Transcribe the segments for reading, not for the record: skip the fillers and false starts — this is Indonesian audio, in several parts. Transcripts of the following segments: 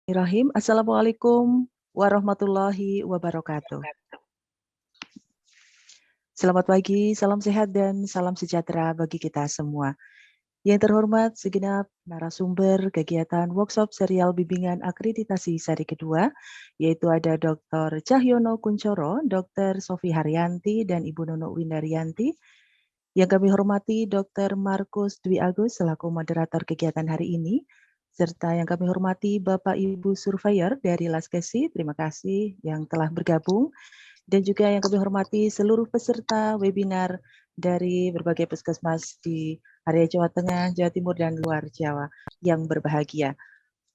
Bismillahirrahmanirrahim. Assalamualaikum warahmatullahi wabarakatuh. Selamat pagi, salam sehat dan salam sejahtera bagi kita semua. Yang terhormat segenap narasumber kegiatan workshop serial bimbingan akreditasi seri kedua, yaitu ada Dr. Cahyono Kuncoro, Dr. Sofi Haryanti, dan Ibu Nono Windarianti. Yang kami hormati Dr. Markus Dwi Agus selaku moderator kegiatan hari ini, serta yang kami hormati Bapak Ibu Surveyor dari Laskesi, terima kasih yang telah bergabung, dan juga yang kami hormati seluruh peserta webinar dari berbagai puskesmas di area Jawa Tengah, Jawa Timur, dan luar Jawa yang berbahagia.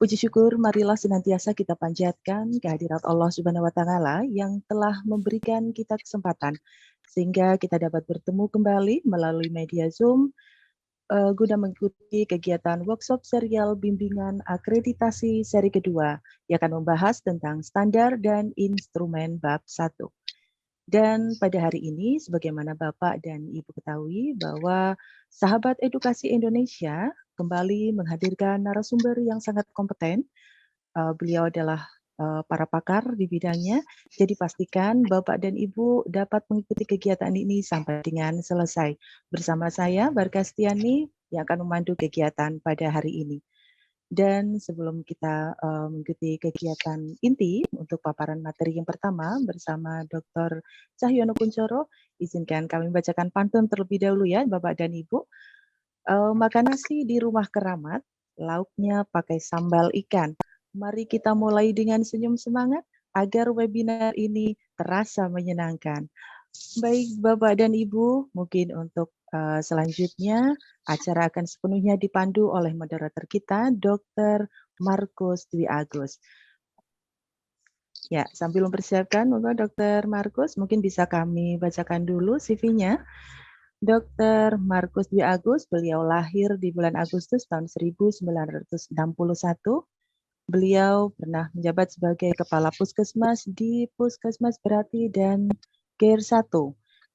Puji syukur marilah senantiasa kita panjatkan kehadirat Allah Subhanahu wa taala yang telah memberikan kita kesempatan sehingga kita dapat bertemu kembali melalui media Zoom guna mengikuti kegiatan workshop serial bimbingan akreditasi seri kedua yang akan membahas tentang standar dan instrumen bab 1. Dan pada hari ini, sebagaimana Bapak dan Ibu ketahui bahwa Sahabat Edukasi Indonesia kembali menghadirkan narasumber yang sangat kompeten. Beliau adalah para pakar di bidangnya, jadi pastikan Bapak dan Ibu dapat mengikuti kegiatan ini sampai dengan selesai. Bersama saya, Barkastiani, yang akan memandu kegiatan pada hari ini. Dan sebelum kita mengikuti kegiatan inti untuk paparan materi yang pertama bersama Dr. Cahyono Kuncoro, izinkan kami bacakan pantun terlebih dahulu ya Bapak dan Ibu. Makan nasi di rumah keramat, lauknya pakai sambal ikan. Mari kita mulai dengan senyum semangat agar webinar ini terasa menyenangkan. Baik Bapak dan Ibu, mungkin untuk selanjutnya acara akan sepenuhnya dipandu oleh moderator kita, Dr. Markus Dwi Agus. Ya, sambil mempersiapkan, Dr. Markus, mungkin bisa kami bacakan dulu CV-nya. Dr. Markus Dwi Agus, beliau lahir di bulan Agustus tahun 1961. Beliau pernah menjabat sebagai Kepala Puskesmas di Puskesmas Berati dan Ger 1.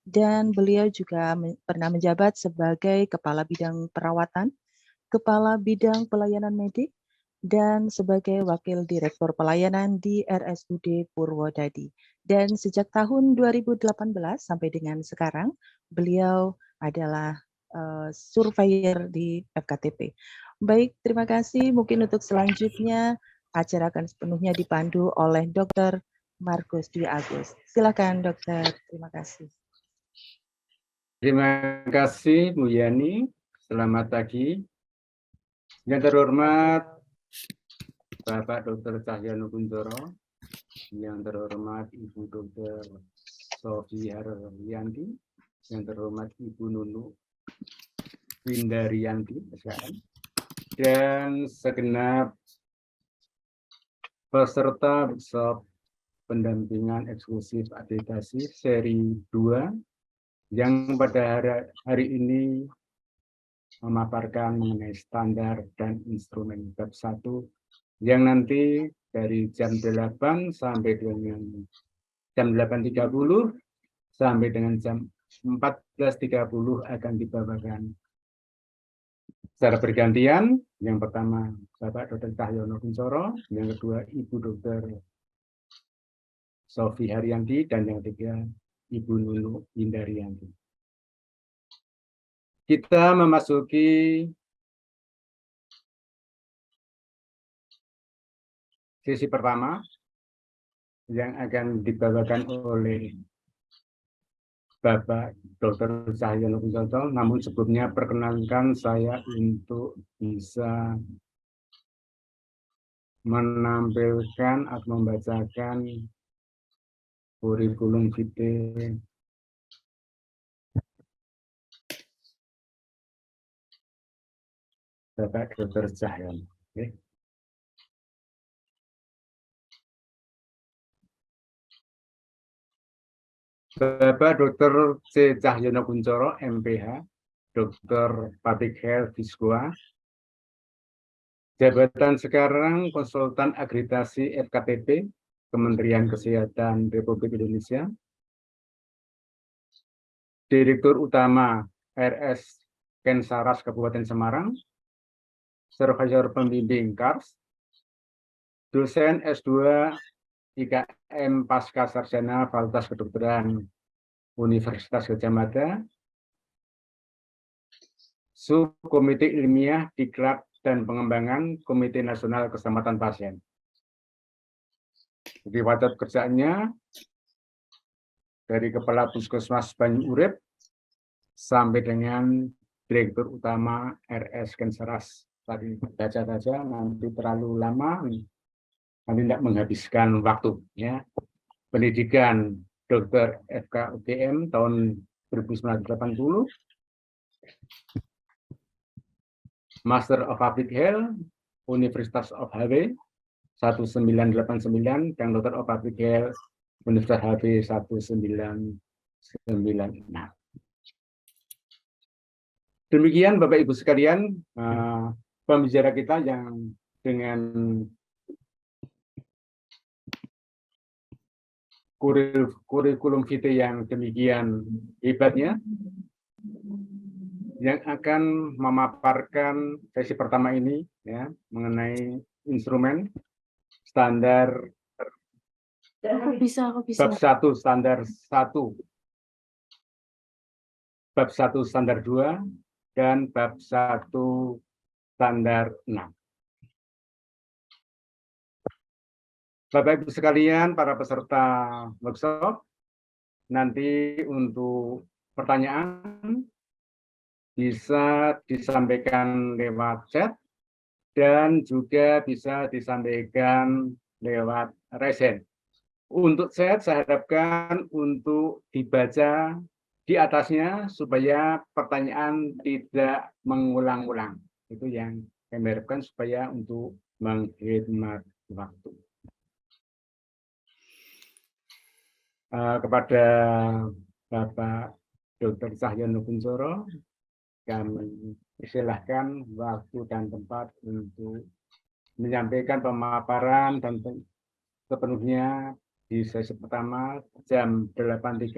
Dan beliau juga pernah menjabat sebagai Kepala Bidang Perawatan, Kepala Bidang Pelayanan Medik, dan sebagai Wakil Direktur Pelayanan di RSUD Purwodadi. Dan sejak tahun 2018 sampai dengan sekarang, beliau adalah surveyor di FKTP. Baik, terima kasih. Mungkin untuk selanjutnya acara akan sepenuhnya dipandu oleh Dr. Markus Dwi Agus. Silakan Dokter, terima kasih. Terima kasih Bu Yani, selamat pagi. Yang terhormat Bapak Dr. Cahyono Kuncoro, yang terhormat Ibu Dr. Sofi Haryanti, yang terhormat Ibu Nunu Windarianti, dan segenap peserta workshop pendampingan eksklusif akreditasi seri 2 yang pada hari ini memaparkan mengenai standar dan instrumen bab 1 yang nanti dari jam 8 sampai dengan jam 8.30 sampai dengan jam 14.30 akan dibawakan secara bergantian. Yang pertama Bapak Dr. Cahyono Kuncoro, yang kedua Ibu Dr. Sofi Haryanti, dan yang ketiga Ibu Nunu Windarianti. Kita memasuki sesi pertama yang akan dibawakan oleh Bapak Dr. Cahyono Kuncoro. Namun sebelumnya perkenankan saya untuk bisa menampilkan atau membacakan kurikulum vitae Bapak Dr. Cahyono. Okay. Bapak Dr. C. Cahyono Kuncoro, MPH, Dr. Public Health Viscoa. Jabatan sekarang konsultan akreditasi FKTP, Kementerian Kesehatan Republik Indonesia. Direktur Utama RS Kensaras Kabupaten Semarang. Surveyor Pembimbing KARS. dosen S2 IKM Pasca Sarjana Fakultas Kedokteran Universitas Gadjah Mada, Subkomite Ilmiah Diklat dan Pengembangan Komite Nasional Keselamatan Pasien. Jadi wadah pekerjaannya dari Kepala Puskesmas Banyu Urip sampai dengan Direktur Utama RS Kenseras. Tadi baca saja, nanti terlalu lama, nanti tidak menghabiskan waktu. Ya. Pendidikan Dokter FKUGM tahun 1980, Master of Public Health Universitas of HW 1989 dan Dokter of Public Health Universitas HW 1996. Demikian Bapak Ibu sekalian, pembicara kita yang dengan kurikulum vitae yang demikian hebatnya, yang akan memaparkan sesi pertama ini ya mengenai instrumen standar bab 1 standar 1, bab 1 standar 2 dan bab 1 standar 6. Bapak Ibu sekalian, para peserta workshop, nanti untuk pertanyaan bisa disampaikan lewat chat dan juga bisa disampaikan lewat resen. Untuk chat saya harapkan untuk dibaca di atasnya supaya pertanyaan tidak mengulang-ulang. Itu yang kami harapkan supaya untuk menghemat waktu. Kepada Bapak Dr. Cahyono Kuncoro, kami persilahkan waktu dan tempat untuk menyampaikan pemaparan dan sepenuhnya di sesi pertama jam 8.30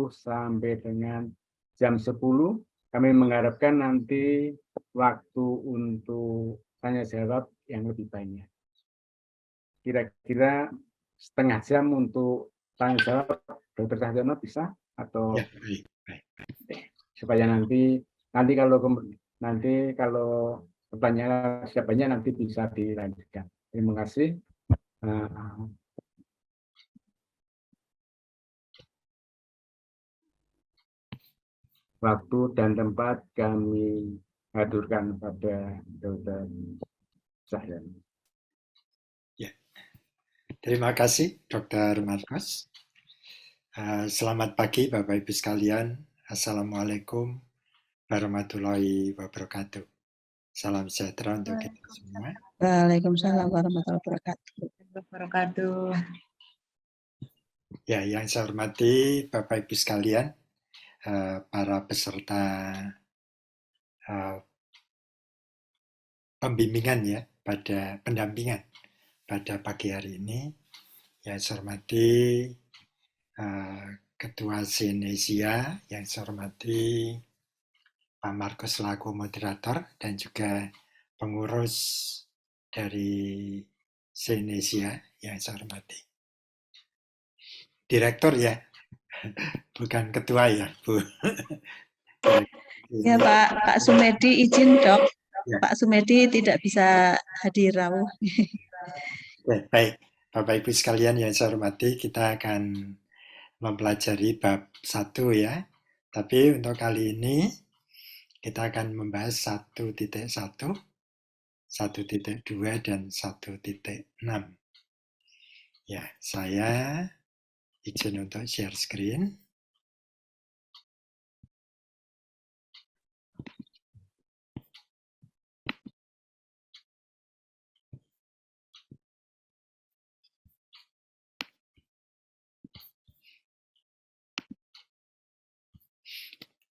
sampai dengan jam 10. Kami mengharapkan nanti waktu untuk tanya jawab yang lebih banyak. Kira-kira setengah jam untuk tanya jawab, Dr. Cahyono bisa atau ya, supaya nanti kalau pertanyaan siapanya nanti bisa dilanjutkan. Terima kasih. Waktu dan tempat kami haturkan pada Dr. Cahyono. Ya. Terima kasih Dr. Markus. Selamat pagi Bapak Ibu sekalian. Assalamualaikum warahmatullahi wabarakatuh. Salam sejahtera untuk kita semua. Waalaikumsalam warahmatullahi wabarakatuh. Ya, yang saya hormati Bapak Ibu sekalian, para peserta pembimbingan ya pada pendampingan pada pagi hari ini, yang saya hormati Ketua Sinesia, yang saya hormati Pak Markus selaku moderator dan juga pengurus dari Sinesia yang saya hormati. Direktur ya, bukan ketua ya, Bu. Ya Pak Sumedi izin dok, ya. Pak Sumedi tidak bisa hadir. Baik, Bapak Ibu sekalian yang saya hormati, kita akan mempelajari bab 1 ya. Tapi untuk kali ini kita akan membahas 1.1, 1.2 dan 1.6. Ya, saya izin untuk share screen.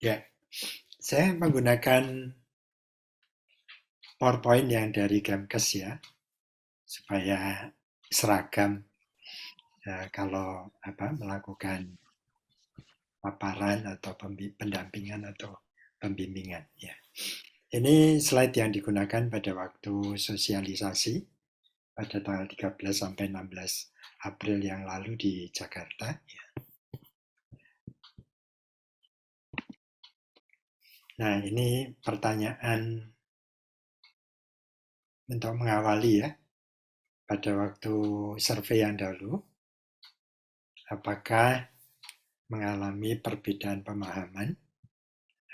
Ya, saya menggunakan PowerPoint yang dari Kemkes ya, supaya seragam ya, kalau melakukan paparan atau pendampingan atau pembimbingan. Ya, ini slide yang digunakan pada waktu sosialisasi pada tanggal 13 sampai 16 April yang lalu di Jakarta. Nah, ini pertanyaan untuk mengawali ya. Pada waktu survei yang dahulu, apakah mengalami perbedaan pemahaman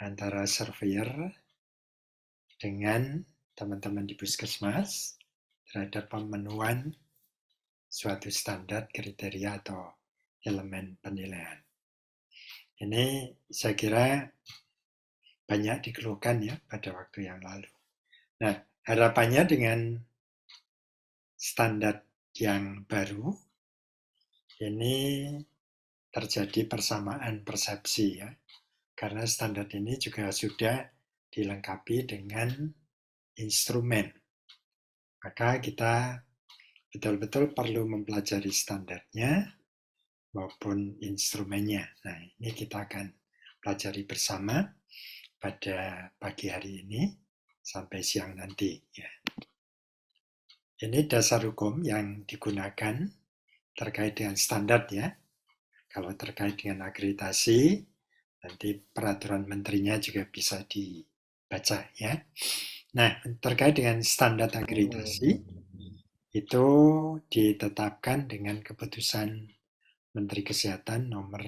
antara surveyor dengan teman-teman di puskesmas terhadap pemenuhan suatu standar kriteria atau elemen penilaian. Ini saya kira banyak dikeluhkan ya pada waktu yang lalu. Nah, harapannya dengan standar yang baru ini terjadi persamaan persepsi ya. Karena standar ini juga sudah dilengkapi dengan instrumen. Maka kita betul-betul perlu mempelajari standarnya maupun instrumennya. Nah, ini kita akan pelajari bersama pada pagi hari ini sampai siang nanti. Ya. Ini dasar hukum yang digunakan terkait dengan standar ya. Kalau terkait dengan akreditasi, nanti peraturan menterinya juga bisa dibaca ya. Nah, terkait dengan standar akreditasi, itu ditetapkan dengan keputusan Menteri Kesehatan nomor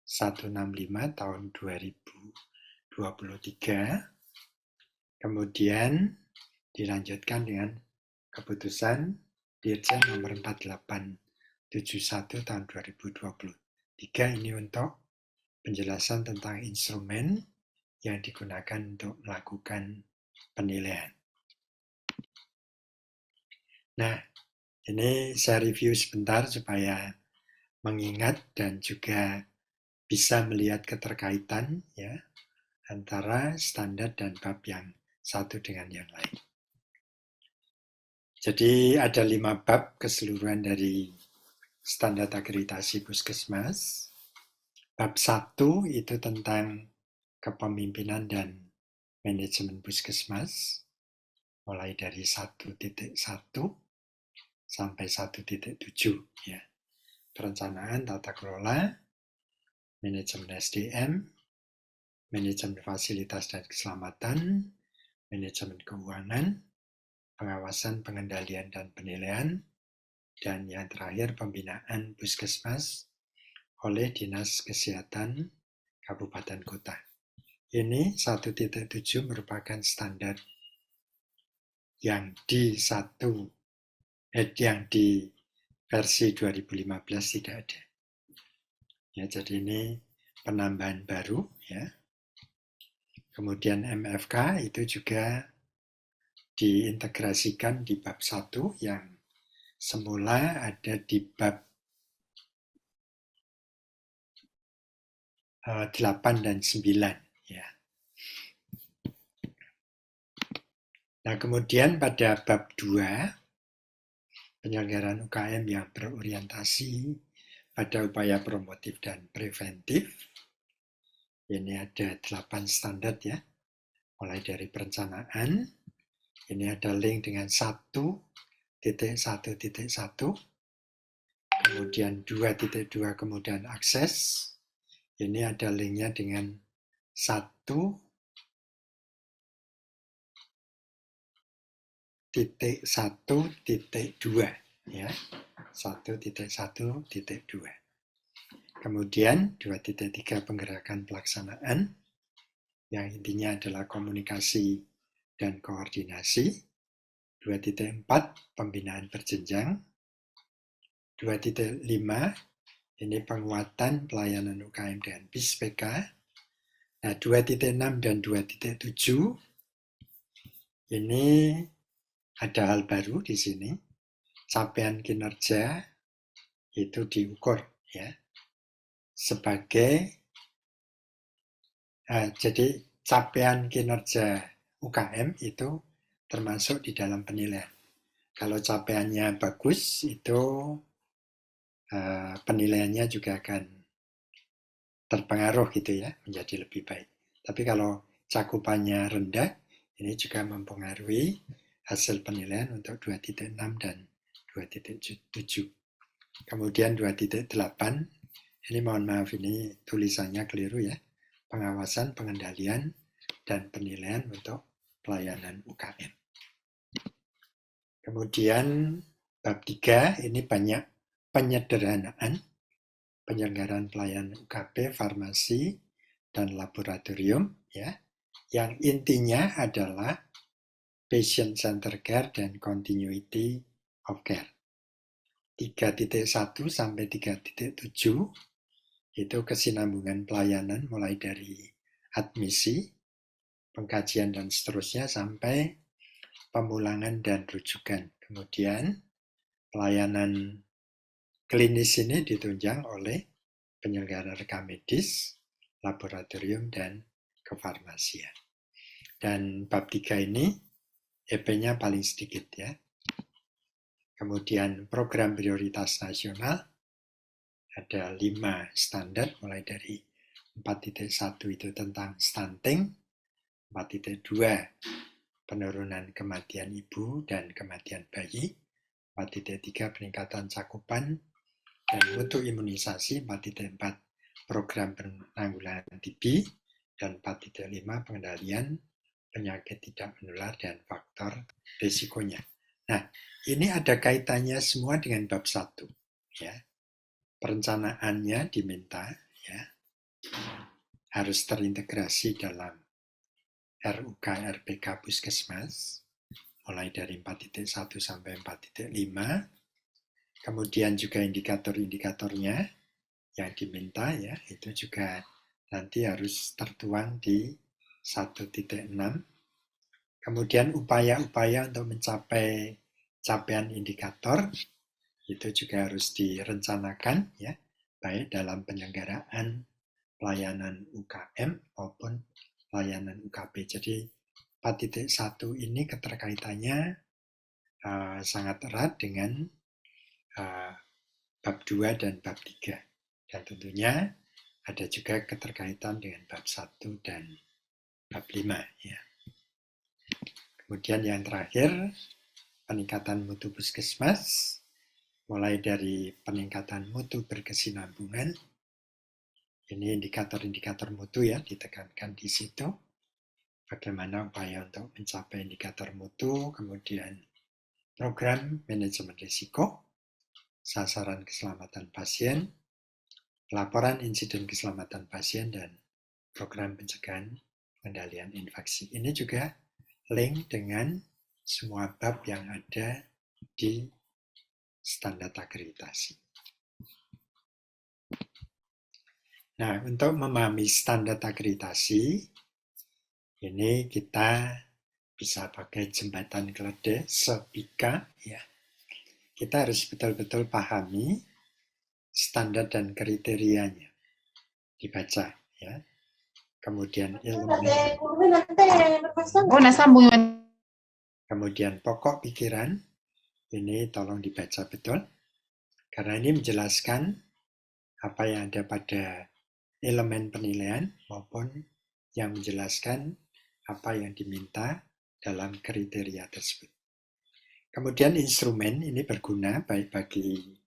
165 tahun 2023, kemudian dilanjutkan dengan keputusan Dirjen nomor 4871 tahun 2023 ini untuk penjelasan tentang instrumen yang digunakan untuk melakukan penilaian. Nah, ini saya review sebentar supaya mengingat dan juga bisa melihat keterkaitan ya antara standar dan bab yang satu dengan yang lain. Jadi ada 5 bab keseluruhan dari standar akreditasi puskesmas. Bab 1 itu tentang kepemimpinan dan manajemen puskesmas, mulai dari 1.1 sampai 1.7 ya. Perencanaan tata kelola, manajemen SDM, manajemen fasilitas dan keselamatan, manajemen keuangan, pengawasan, pengendalian dan penilaian, dan yang terakhir pembinaan puskesmas oleh Dinas Kesehatan Kabupaten Kota. Ini 1.7 merupakan standar yang di versi 2015 tidak ada. Ya, jadi ini penambahan baru ya. Kemudian MFK itu juga diintegrasikan di bab 1 yang semula ada di bab 8 dan 9 ya. Nah, kemudian pada bab 2 penyelenggaraan UKM yang berorientasi pada upaya promotif dan preventif. Ini ada 8 standar ya. Mulai dari perencanaan, ini ada link dengan 1.1.1, kemudian 2.2, kemudian akses. Ini ada linknya dengan 1.1.2 ya. 1.1.2. Kemudian 2.3 penggerakan pelaksanaan yang intinya adalah komunikasi dan koordinasi. 2.4 pembinaan berjenjang. 2.5 ini penguatan pelayanan UKM dengan BIS-PK. Nah, 2.6 dan 2.7 ini ada hal baru di sini. Capaian kinerja itu diukur ya sebagai jadi capaian kinerja UKM itu termasuk di dalam penilaian. Kalau capaiannya bagus itu penilaiannya juga akan terpengaruh gitu ya, menjadi lebih baik. Tapi kalau cakupannya rendah, ini juga mempengaruhi hasil penilaian untuk 2.6 dan 2.7. Kemudian 2.8, ini mohon maaf ini tulisannya keliru ya. Pengawasan, pengendalian, dan penilaian untuk pelayanan UKM. Kemudian bab 3 ini banyak penyederhanaan penyelenggaraan pelayanan UKP, farmasi, dan laboratorium ya. Yang intinya adalah patient center care dan continuity of care. 3.1 sampai 3.7 itu kesinambungan pelayanan mulai dari admisi, pengkajian dan seterusnya sampai pemulangan dan rujukan. Kemudian pelayanan klinis ini ditunjang oleh penyelenggara rekam medis, laboratorium, dan kefarmasian. Dan bab 3 ini EP-nya paling sedikit ya. Kemudian program prioritas nasional ada 5 standar mulai dari 4.1 itu tentang stunting, 4.2 penurunan kematian ibu dan kematian bayi, 4.3 peningkatan cakupan dan mutu imunisasi, 4.4 program penanggulangan TB, dan 4.5 pengendalian penyakit tidak menular dan faktor risikonya. Nah, ini ada kaitannya semua dengan bab 1 ya. Perencanaannya diminta ya harus terintegrasi dalam RUK RPK Puskesmas mulai dari 4.1 sampai 4.5. Kemudian juga indikator-indikatornya yang diminta ya itu juga nanti harus tertuang di 1.6. Kemudian upaya-upaya untuk mencapai capaian indikator itu juga harus direncanakan ya, baik dalam penyelenggaraan pelayanan UKM maupun pelayanan UKP. Jadi 4.1 ini keterkaitannya sangat erat dengan bab 2 dan bab 3. Dan tentunya ada juga keterkaitan dengan bab 1 dan bab 5 ya. Kemudian yang terakhir peningkatan mutu puskesmas mulai dari peningkatan mutu berkesinambungan. Ini indikator-indikator mutu ya ditekankan di situ. Bagaimana upaya untuk mencapai indikator mutu, kemudian program manajemen risiko, sasaran keselamatan pasien, laporan insiden keselamatan pasien, dan program pencegahan pengendalian infeksi. Ini juga link dengan semua bab yang ada di standar akreditasi. Nah, untuk memahami standar akreditasi, ini kita bisa pakai jembatan keledai SEPIKA. Ya. Kita harus betul-betul pahami standar dan kriterianya. Dibaca. Ya. Kemudian ilmu. Kemudian pokok pikiran. Ini tolong dibaca betul. Karena ini menjelaskan apa yang ada pada elemen penilaian maupun yang menjelaskan apa yang diminta dalam kriteria tersebut. Kemudian instrumen ini berguna baik bagi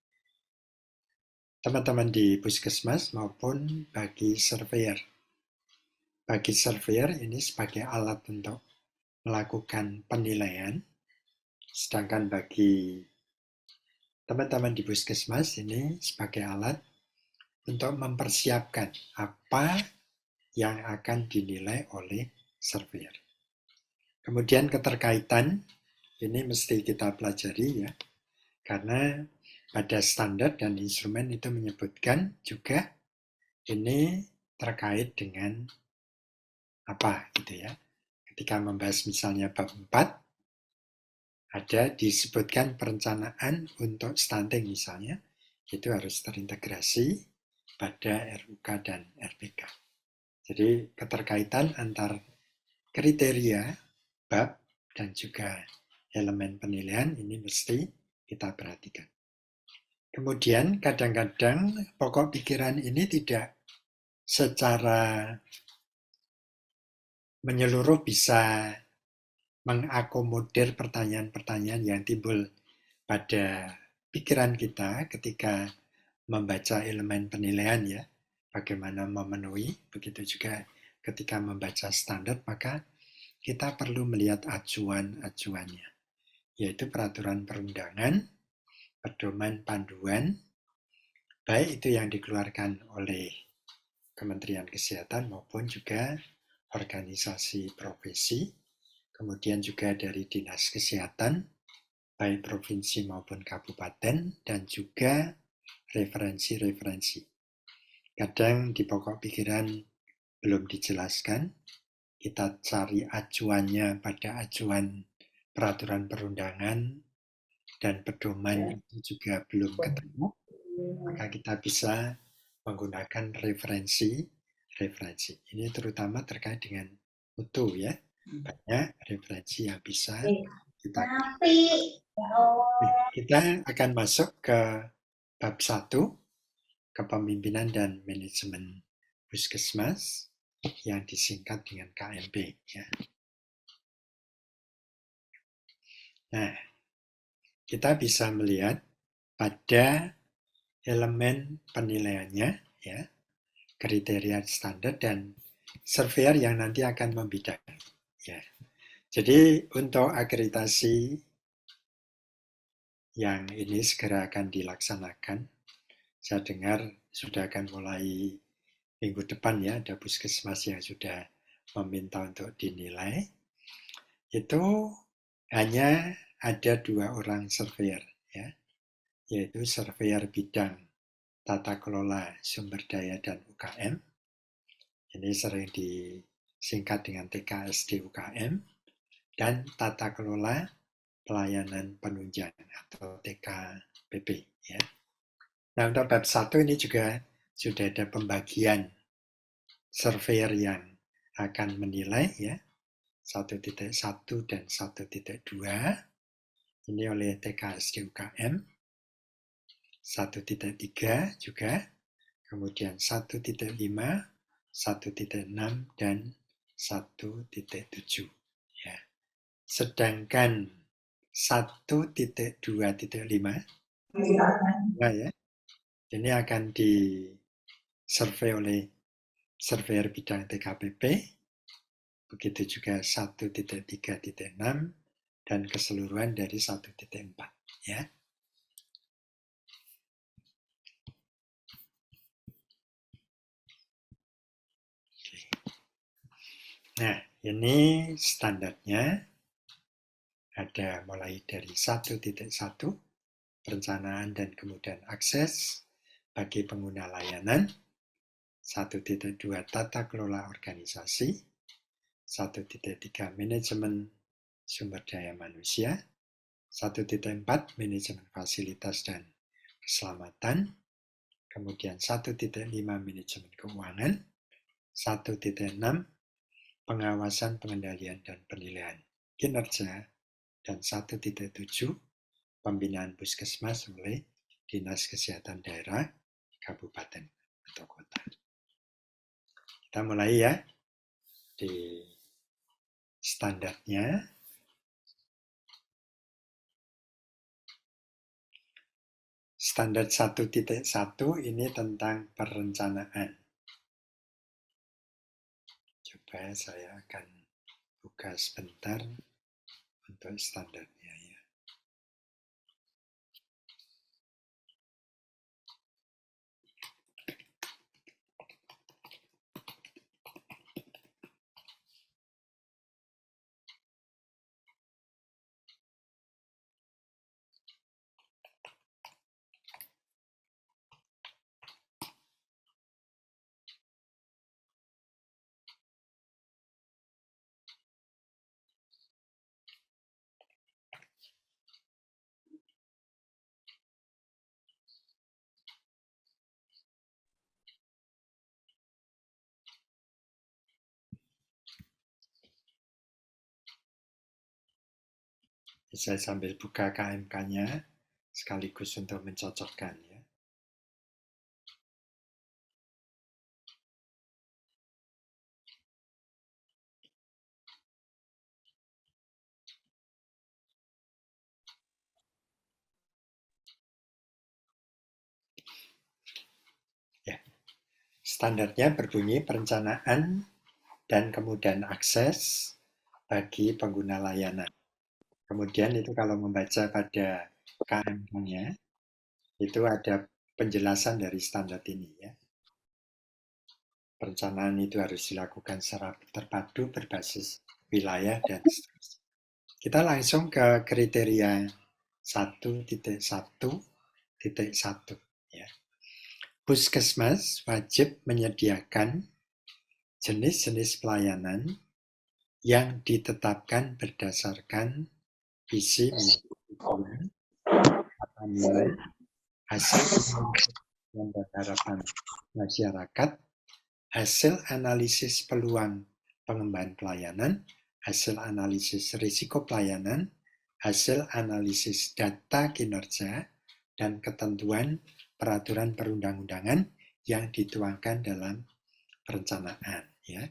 teman-teman di puskesmas maupun bagi surveyor. Bagi surveyor ini sebagai alat untuk melakukan penilaian, sedangkan bagi teman-teman di puskesmas ini sebagai alat untuk mempersiapkan apa yang akan dinilai oleh surveyor. Kemudian keterkaitan ini mesti kita pelajari ya, karena pada standar dan instrumen itu menyebutkan juga ini terkait dengan apa gitu ya. Ketika membahas misalnya bab 4, ada disebutkan perencanaan untuk stunting misalnya, itu harus terintegrasi pada RUK dan RPK. Jadi keterkaitan antar kriteria, bab, dan juga elemen penilaian ini mesti kita perhatikan. Kemudian kadang-kadang pokok pikiran ini tidak secara menyeluruh bisa mengakomodir pertanyaan-pertanyaan yang timbul pada pikiran kita ketika membaca elemen penilaian ya, bagaimana memenuhi, begitu juga ketika membaca standar, maka kita perlu melihat acuan-acuannya, yaitu peraturan perundangan, pedoman panduan, baik itu yang dikeluarkan oleh Kementerian Kesehatan maupun juga organisasi profesi, kemudian juga dari Dinas Kesehatan, baik provinsi maupun kabupaten, dan juga referensi-referensi. Kadang di pokok pikiran belum dijelaskan, kita cari acuannya pada acuan peraturan perundangan dan pedoman itu juga belum ketemu, maka kita bisa menggunakan referensi. Ini terutama terkait dengan mutu ya. Banyak referensi yang bisa kita. Kita akan masuk ke bab 1, kepemimpinan dan manajemen puskesmas yang disingkat dengan KMP ya. Nah, kita bisa melihat pada elemen penilaiannya ya, kriteria standar dan surveyor yang nanti akan membidang ya. Jadi untuk akreditasi yang ini segera akan dilaksanakan, saya dengar sudah akan mulai minggu depan ya, ada puskesmas yang sudah meminta untuk dinilai. Itu hanya ada 2 orang surveyor ya, yaitu surveyor bidang tata kelola sumber daya dan UKM. Ini sering disingkat dengan TKSD UKM, dan tata kelola pelayanan penunjang atau TKPP ya. Nah, untuk bab 1 ini juga sudah ada pembagian surveyor yang akan menilai ya, 1.1 dan 1.2 ini oleh TKSD UKM, 1.3 juga, kemudian 1.5, 1.6 dan 1.7 ya. Sedangkan 1.2.5 ya, ini akan disurvei oleh surveyor bidang TKPP, begitu juga 1.3.6 dan keseluruhan dari 1.4 ya. Nah, ini standarnya ada mulai dari 1.1 perencanaan dan kemudian akses bagi pengguna layanan, 1.2 tata kelola organisasi, 1.3 manajemen sumber daya manusia, 1.4 manajemen fasilitas dan keselamatan, kemudian 1.5 manajemen keuangan, 1.6 pengawasan, pengendalian, dan penilaian kinerja, dan 1.7 pembinaan puskesmas oleh Dinas Kesehatan Daerah, Kabupaten, atau Kota. Kita mulai ya di standarnya. Standar 1.1 ini tentang perencanaan. Coba saya akan buka sebentar untuk standarnya ya. Saya sambil buka KMK-nya sekaligus untuk mencocokkan ya. Standarnya berbunyi perencanaan dan kemudian akses bagi pengguna layanan. Kemudian itu kalau membaca pada KMK-nya, itu ada penjelasan dari standar ini ya. Perencanaan itu harus dilakukan secara terpadu berbasis wilayah dan seterusnya. Kita langsung ke kriteria 1.1.1 ya. Puskesmas wajib menyediakan jenis-jenis pelayanan yang ditetapkan berdasarkan visi misi tujuan, atau nilai, hasil dan harapan masyarakat, hasil analisis peluang pengembangan pelayanan, hasil analisis risiko pelayanan, hasil analisis data kinerja, dan ketentuan peraturan perundang-undangan yang dituangkan dalam perencanaan. Ya.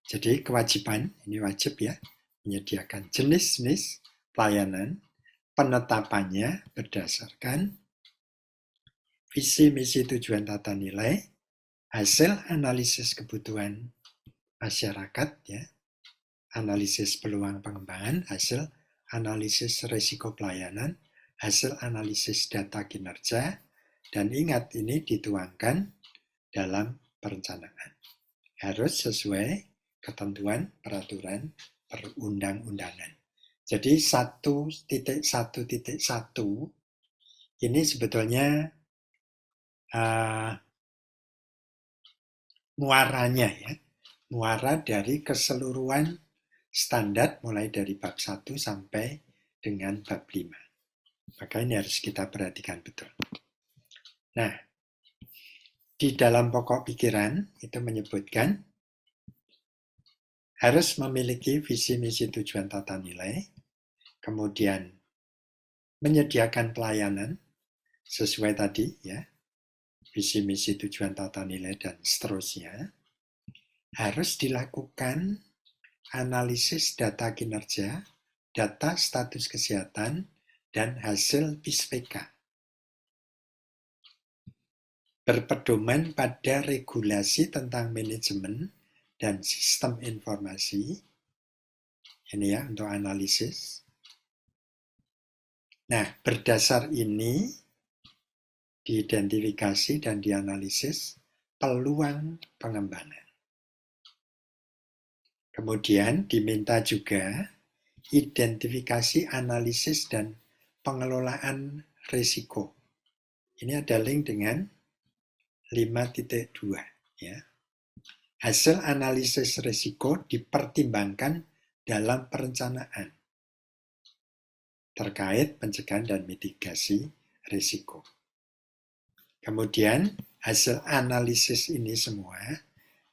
Jadi kewajiban, ini wajib ya, menyediakan jenis-jenis pelayanan, penetapannya berdasarkan visi, misi, tujuan, tata nilai, hasil analisis kebutuhan masyarakat, ya, analisis peluang pengembangan, hasil analisis risiko pelayanan, hasil analisis data kinerja, dan ingat ini dituangkan dalam perencanaan. Harus sesuai ketentuan peraturan perundang-undangan. Jadi 1.1.1 ini sebetulnya muaranya ya, muara dari keseluruhan standar mulai dari bab 1 sampai dengan bab 5. Maka ini harus kita perhatikan betul. Nah, di dalam pokok pikiran itu menyebutkan harus memiliki visi, misi, tujuan, tata nilai, kemudian menyediakan pelayanan sesuai tadi ya, visi, misi, tujuan, tata nilai, dan seterusnya. Harus dilakukan analisis data kinerja, data status kesehatan, dan hasil PISPK. Berpedoman pada regulasi tentang manajemen dan sistem informasi. Ini ya untuk analisis. Nah, berdasar ini diidentifikasi dan dianalisis peluang pengembangan. Kemudian diminta juga identifikasi, analisis, dan pengelolaan risiko. Ini ada link dengan 5.2 ya. Hasil analisis risiko dipertimbangkan dalam perencanaan terkait pencegahan dan mitigasi risiko. Kemudian hasil analisis ini semua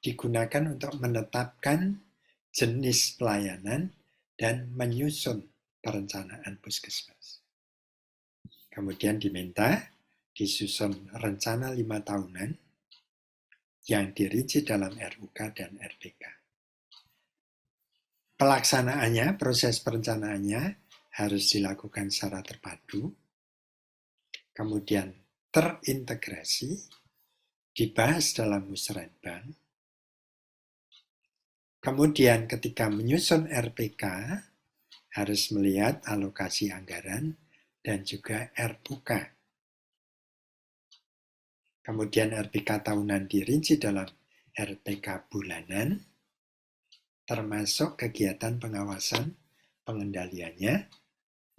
digunakan untuk menetapkan jenis pelayanan dan menyusun perencanaan puskesmas. Kemudian diminta disusun rencana 5 tahunan yang dirinci dalam RUK dan RPK. Pelaksanaannya, proses perencanaannya harus dilakukan secara terpadu, kemudian terintegrasi, dibahas dalam musrenbang, kemudian ketika menyusun RPK, harus melihat alokasi anggaran dan juga RUK. Kemudian RPK tahunan dirinci dalam RPK bulanan, termasuk kegiatan pengawasan pengendaliannya.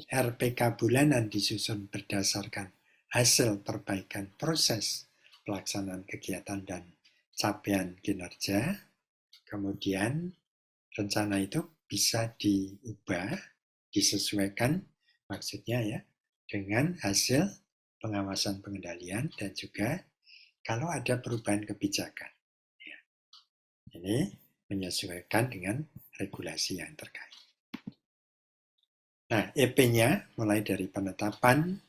RPK bulanan disusun berdasarkan hasil perbaikan proses pelaksanaan kegiatan dan capaian kinerja. Kemudian rencana itu bisa diubah, disesuaikan maksudnya ya, dengan hasil pengawasan pengendalian dan juga kalau ada perubahan kebijakan. Ya. Ini menyesuaikan dengan regulasi yang terkait. Nah, EP-nya mulai dari penetapan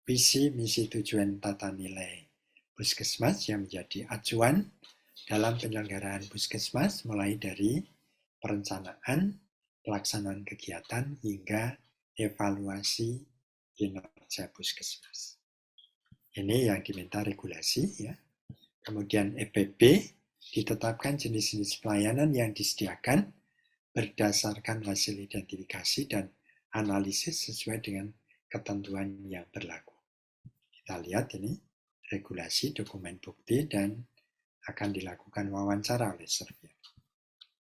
visi, misi, tujuan, tata nilai puskesmas yang menjadi acuan dalam penyelenggaraan puskesmas mulai dari perencanaan, pelaksanaan kegiatan, hingga evaluasi kinerja puskesmas. Ini yang diminta regulasi ya. Kemudian EPB, ditetapkan jenis-jenis pelayanan yang disediakan berdasarkan hasil identifikasi dan analisis sesuai dengan ketentuan yang berlaku. Kita lihat ini, regulasi, dokumen bukti, dan akan dilakukan wawancara oleh surveyor.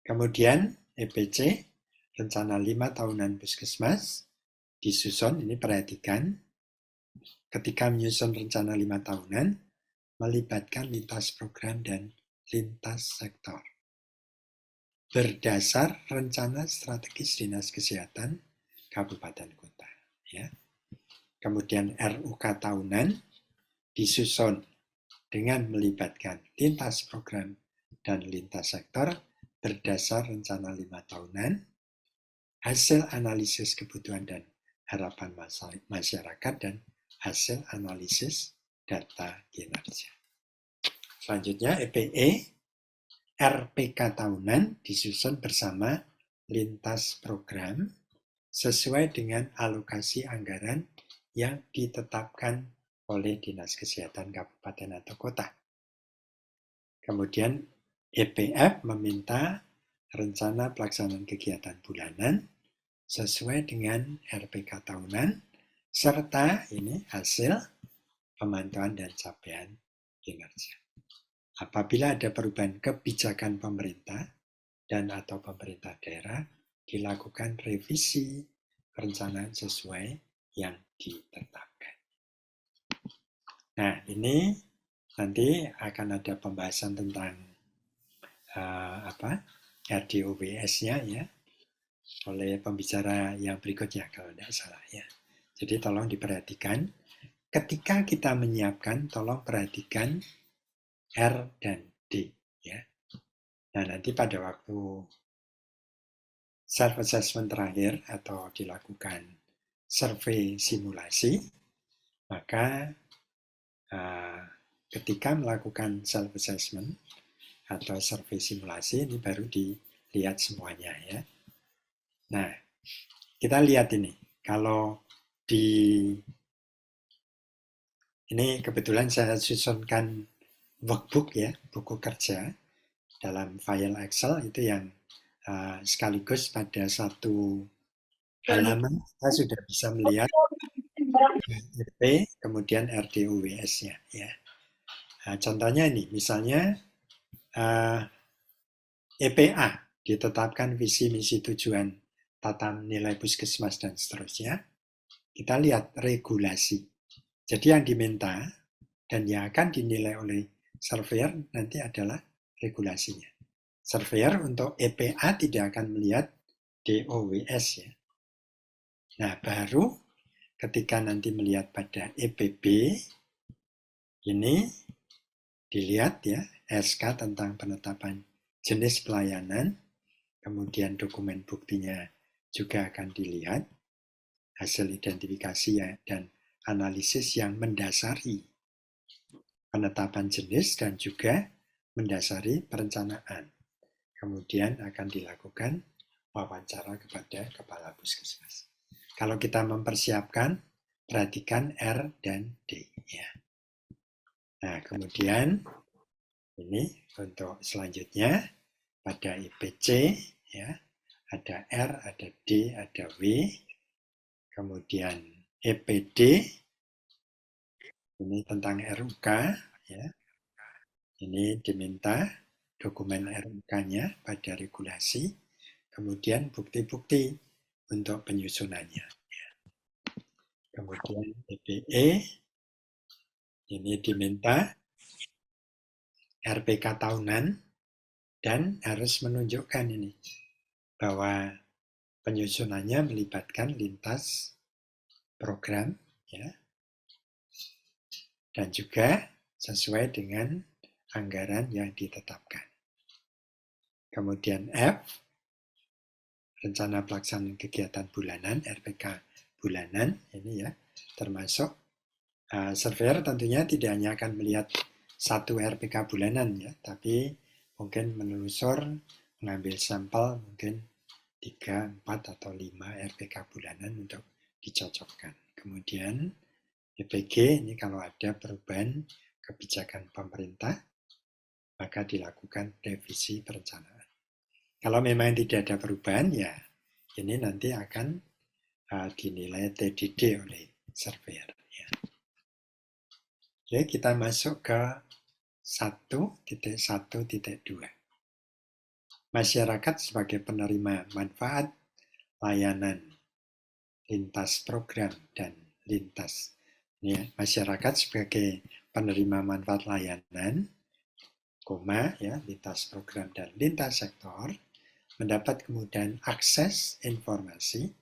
Kemudian EPC, rencana 5 tahunan puskesmas, disusun, ini perhatikan, ketika menyusun rencana 5 tahunan, melibatkan lintas program dan lintas sektor. Berdasar rencana strategis Dinas Kesehatan Kabupaten Kota. Ya. Kemudian RUK tahunan disusun dengan melibatkan lintas program dan lintas sektor berdasar rencana 5 tahunan, hasil analisis kebutuhan dan harapan masyarakat, dan hasil analisis data kinerja. Selanjutnya EPE, RPK tahunan disusun bersama lintas program sesuai dengan alokasi anggaran yang ditetapkan oleh Dinas Kesehatan Kabupaten atau Kota. Kemudian EPF meminta rencana pelaksanaan kegiatan bulanan sesuai dengan RPK tahunan serta ini hasil pemantauan dan capaian kinerja. Apabila ada perubahan kebijakan pemerintah dan atau pemerintah daerah, dilakukan revisi perencanaan sesuai yang ditetapkan. Nah, ini nanti akan ada pembahasan tentang RDOWS-nya ya oleh pembicara yang berikutnya kalau tidak salah ya. Jadi tolong diperhatikan. Ketika kita menyiapkan, tolong perhatikan R dan D. Ya. Nah, nanti pada waktu self-assessment terakhir atau dilakukan survei simulasi, maka ketika melakukan self-assessment atau survei simulasi, ini baru dilihat semuanya. Ya. Nah, kita lihat ini. Kalau ini kebetulan saya susunkan workbook ya, buku kerja dalam file Excel itu yang sekaligus pada satu halaman kita sudah bisa melihat RP kemudian RDOWS-nya ya. Nah, contohnya ini, misalnya EPA ditetapkan visi misi tujuan tata nilai puskesmas dan seterusnya. Kita lihat regulasi. Jadi yang diminta dan yang akan dinilai oleh surveyor nanti adalah regulasinya. Surveyor untuk EPA tidak akan melihat DOWS ya. Nah, baru ketika nanti melihat pada EPB, ini dilihat ya, SK tentang penetapan jenis pelayanan, kemudian dokumen buktinya juga akan dilihat, hasil identifikasi ya, dan analisis yang mendasari penetapan jenis dan juga mendasari perencanaan. Kemudian akan dilakukan wawancara kepada kepala puskesmas. Kalau kita mempersiapkan, perhatikan R dan D. Ya. Nah, kemudian ini untuk selanjutnya pada IPC, ya, ada R, ada D, ada W. Kemudian EPD, ini tentang RUK, ya. Ini diminta dokumen RUK-nya pada regulasi, kemudian bukti-bukti untuk penyusunannya. Kemudian EPE, ini diminta RPK tahunan dan harus menunjukkan ini bahwa penyusunannya melibatkan lintas program, ya, dan juga sesuai dengan anggaran yang ditetapkan. Kemudian F, rencana pelaksanaan kegiatan bulanan, RPK bulanan, ini ya, termasuk surveyor tentunya tidak hanya akan melihat satu RPK bulanan ya, tapi mungkin menelusur, mengambil sampel mungkin 3, 4, atau 5 RPK bulanan untuk dicocokkan. Kemudian EPG, ini kalau ada perubahan kebijakan pemerintah maka dilakukan revisi perencanaan. Kalau memang tidak ada perubahan, ya ini nanti akan dinilai TDD oleh surveyor. Ya. Oke, kita masuk ke 1.1.2. Masyarakat sebagai penerima manfaat layanan lintas program dan lintas. Ya, masyarakat sebagai penerima manfaat layanan, ya, lintas program dan lintas sektor, mendapat kemudahan akses informasi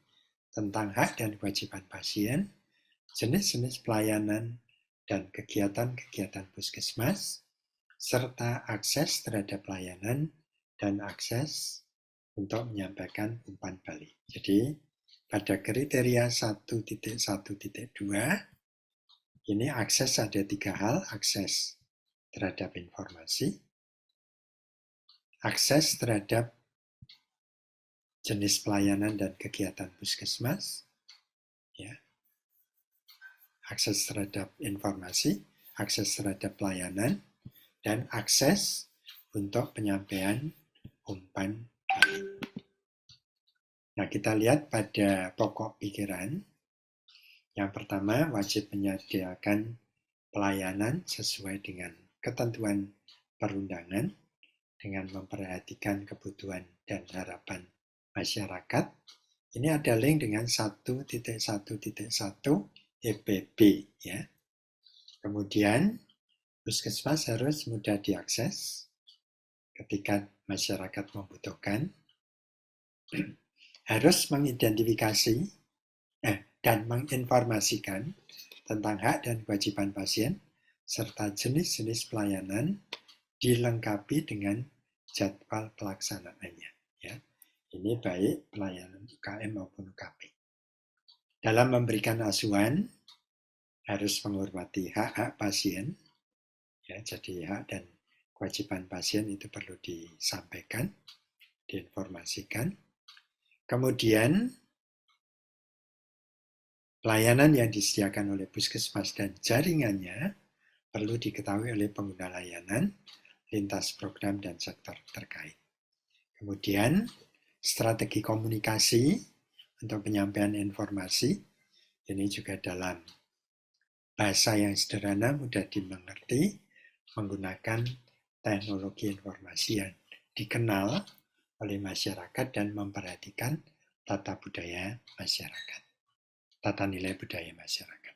tentang hak dan kewajiban pasien, jenis-jenis pelayanan dan kegiatan-kegiatan puskesmas, serta akses terhadap layanan dan akses untuk menyampaikan umpan balik. Jadi, pada kriteria 1.1.2, ini akses ada 3 hal, akses terhadap informasi, akses terhadap jenis pelayanan dan kegiatan puskesmas, ya, akses terhadap informasi, akses terhadap pelayanan, dan akses untuk penyampaian umpan balik. Nah, kita lihat pada pokok pikiran. Yang pertama, wajib menyediakan pelayanan sesuai dengan ketentuan perundangan dengan memperhatikan kebutuhan dan harapan masyarakat. Ini ada link dengan 1.1.1 EPB, ya. Kemudian puskesmas harus mudah diakses ketika masyarakat membutuhkan, harus mengidentifikasi dan menginformasikan tentang hak dan kewajiban pasien serta jenis-jenis pelayanan dilengkapi dengan jadwal pelaksanaannya. Ya. Ini baik pelayanan UKM maupun UKP. Dalam memberikan asuhan, harus menghormati hak-hak pasien. Ya, jadi hak dan kewajiban pasien itu perlu disampaikan, diinformasikan. Kemudian, pelayanan yang disediakan oleh puskesmas dan jaringannya perlu diketahui oleh pengguna layanan, lintas program dan sektor terkait. Kemudian, strategi komunikasi untuk penyampaian informasi, ini juga dalam bahasa yang sederhana, mudah dimengerti, menggunakan teknologi informasi yang dikenal oleh masyarakat dan memperhatikan tata budaya masyarakat, tata nilai budaya masyarakat.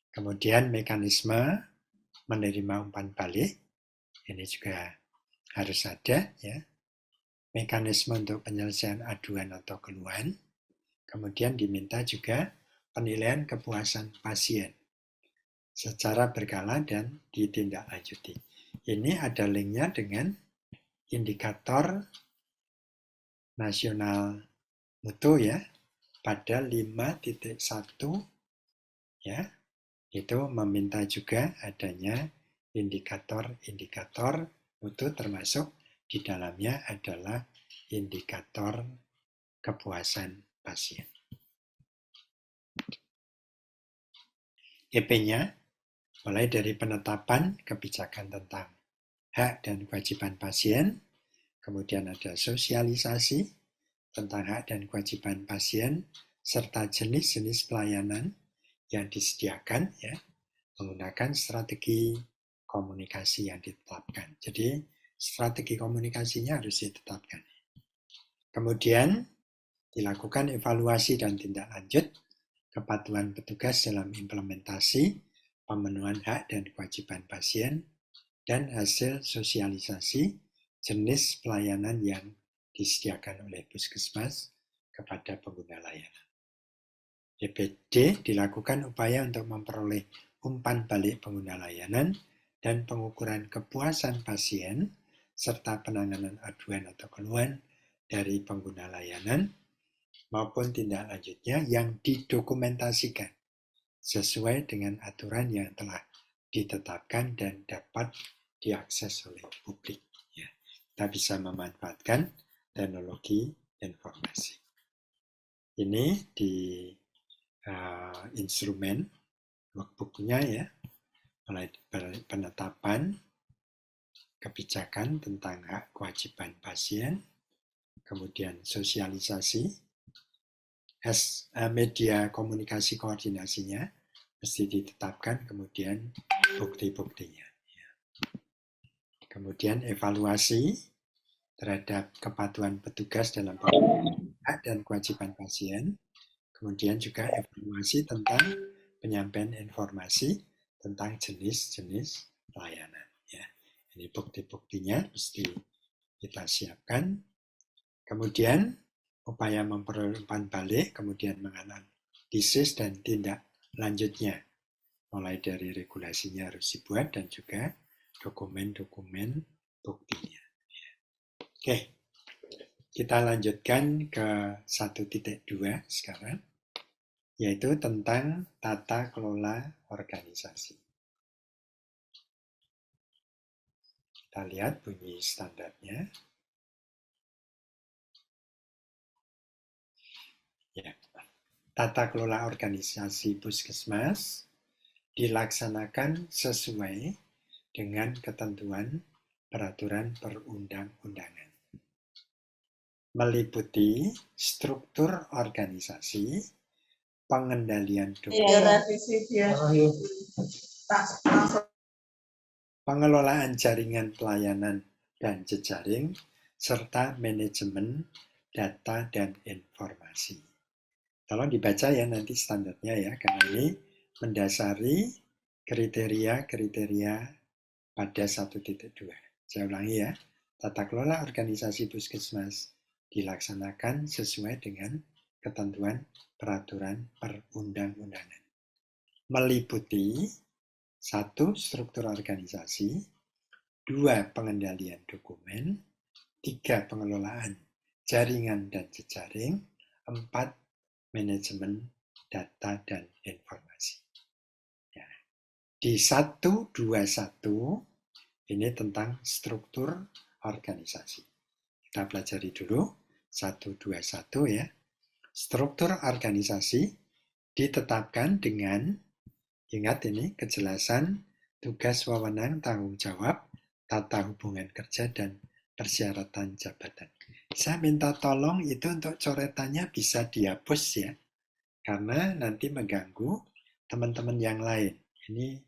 Kemudian mekanisme menerima umpan balik, ini juga harus ada, ya. Mekanisme untuk penyelesaian aduan atau keluhan. Kemudian diminta juga penilaian kepuasan pasien secara berkala dan ditindaklanjuti. Ini ada linknya dengan indikator nasional mutu, ya, pada 5.1, ya, itu meminta juga adanya indikator-indikator mutu, termasuk di dalamnya adalah indikator kepuasan pasien. EP-nya mulai dari penetapan kebijakan tentang hak dan kewajiban pasien, kemudian ada sosialisasi tentang hak dan kewajiban pasien, serta jenis-jenis pelayanan yang disediakan, ya, menggunakan strategi komunikasi yang ditetapkan. Jadi, strategi komunikasinya harus ditetapkan. Kemudian, dilakukan evaluasi dan tindak lanjut kepatuhan petugas dalam implementasi pemenuhan hak dan kewajiban pasien dan hasil sosialisasi jenis pelayanan yang disediakan oleh puskesmas kepada pengguna layanan. DPD dilakukan upaya untuk memperoleh umpan balik pengguna layanan dan pengukuran kepuasan pasien serta penanganan aduan atau keluhan dari pengguna layanan maupun tindak lanjutnya yang didokumentasikan sesuai dengan aturan yang telah ditetapkan dan dapat diakses oleh publik. Ya, kita bisa memanfaatkan teknologi informasi. Ini di instrumen workbook-nya, ya, mulai penetapan, kebijakan tentang hak kewajiban pasien, kemudian sosialisasi, media komunikasi koordinasinya mesti ditetapkan, kemudian bukti-buktinya. Kemudian evaluasi terhadap kepatuhan petugas dalam hak dan kewajiban pasien. Kemudian juga evaluasi tentang penyampaian informasi tentang jenis-jenis pelayanan. Ya, ini bukti-buktinya mesti kita siapkan. Kemudian upaya memperoleh umpan balik, kemudian menganalisis dan tindak lanjutnya. Mulai dari regulasinya harus dibuat dan juga dokumen-dokumen buktinya. Oke, kita lanjutkan ke 1.2 sekarang, yaitu tentang tata kelola organisasi. Kita lihat bunyi standarnya. Ya. Tata kelola organisasi puskesmas dilaksanakan sesuai dengan ketentuan peraturan perundang-undangan. Meliputi struktur organisasi, pengendalian dokumen, pengelolaan jaringan pelayanan dan jejaring, serta manajemen data dan informasi. Tolong dibaca ya nanti standarnya ya, karena ini mendasari kriteria-kriteria pada 1.2. Saya ulangi ya, tata kelola organisasi puskesmas dilaksanakan sesuai dengan ketentuan peraturan perundang-undangan. Meliputi 1. Struktur organisasi, 2. Pengendalian dokumen, 3. Pengelolaan jaringan dan jejaring, 4. Manajemen data dan informasi. Ya. Di 1.2.1 ini tentang struktur organisasi. Kita pelajari dulu 1.2.1 ya. Struktur organisasi ditetapkan dengan, ingat ini, kejelasan tugas, wewenang, tanggung jawab, tata hubungan kerja, dan persyaratan jabatan. Saya minta tolong itu untuk coretannya bisa dihapus ya, karena nanti mengganggu teman-teman yang lain. Ini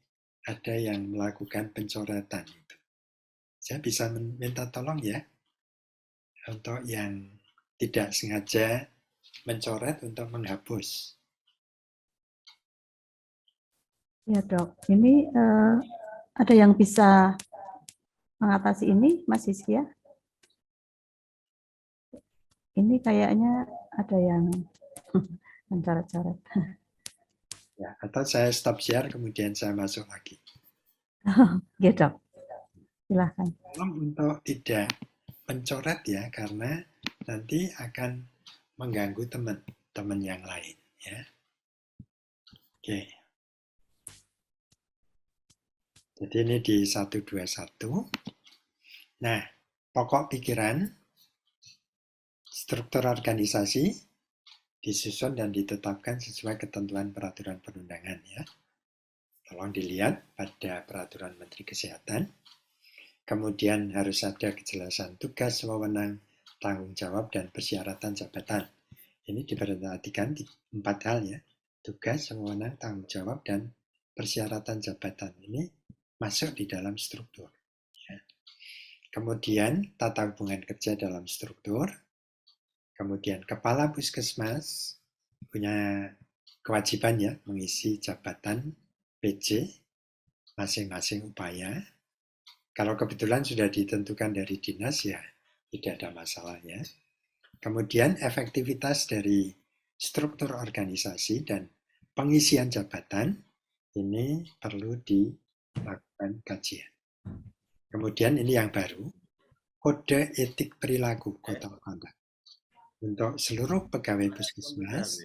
ada yang melakukan pencoretan itu. Saya bisa minta tolong ya, untuk yang tidak sengaja mencoret untuk menghapus. Ya dok, ini ada yang bisa mengatasi ini, Mas Hizkia? Ini kayaknya ada yang mencoret-coret. Ya, atau saya stop share kemudian saya masuk lagi. Ya dok, silahkan. Tolong untuk tidak mencoret ya, karena nanti akan mengganggu teman-teman yang lain ya. Oke. Jadi ini di 1.2.1. Nah, pokok pikiran struktur organisasi disusun dan ditetapkan sesuai ketentuan peraturan perundangan ya. Tolong dilihat pada peraturan Menteri Kesehatan. Kemudian harus ada kejelasan tugas, wewenang, tanggung jawab, dan persyaratan jabatan. Ini diperhatikan di 4 hal ya. Tugas, wewenang, tanggung jawab, dan persyaratan jabatan. Ini masuk di dalam struktur. Ya. Kemudian tata hubungan kerja dalam struktur. Kemudian kepala puskesmas punya kewajiban ya mengisi jabatan PJ masing-masing upaya. Kalau kebetulan sudah ditentukan dari dinas ya tidak ada masalahnya. Kemudian efektivitas dari struktur organisasi dan pengisian jabatan ini perlu dilakukan kajian. Kemudian ini yang baru, kode etik perilaku Code of Conduct. Untuk seluruh pegawai puskesmas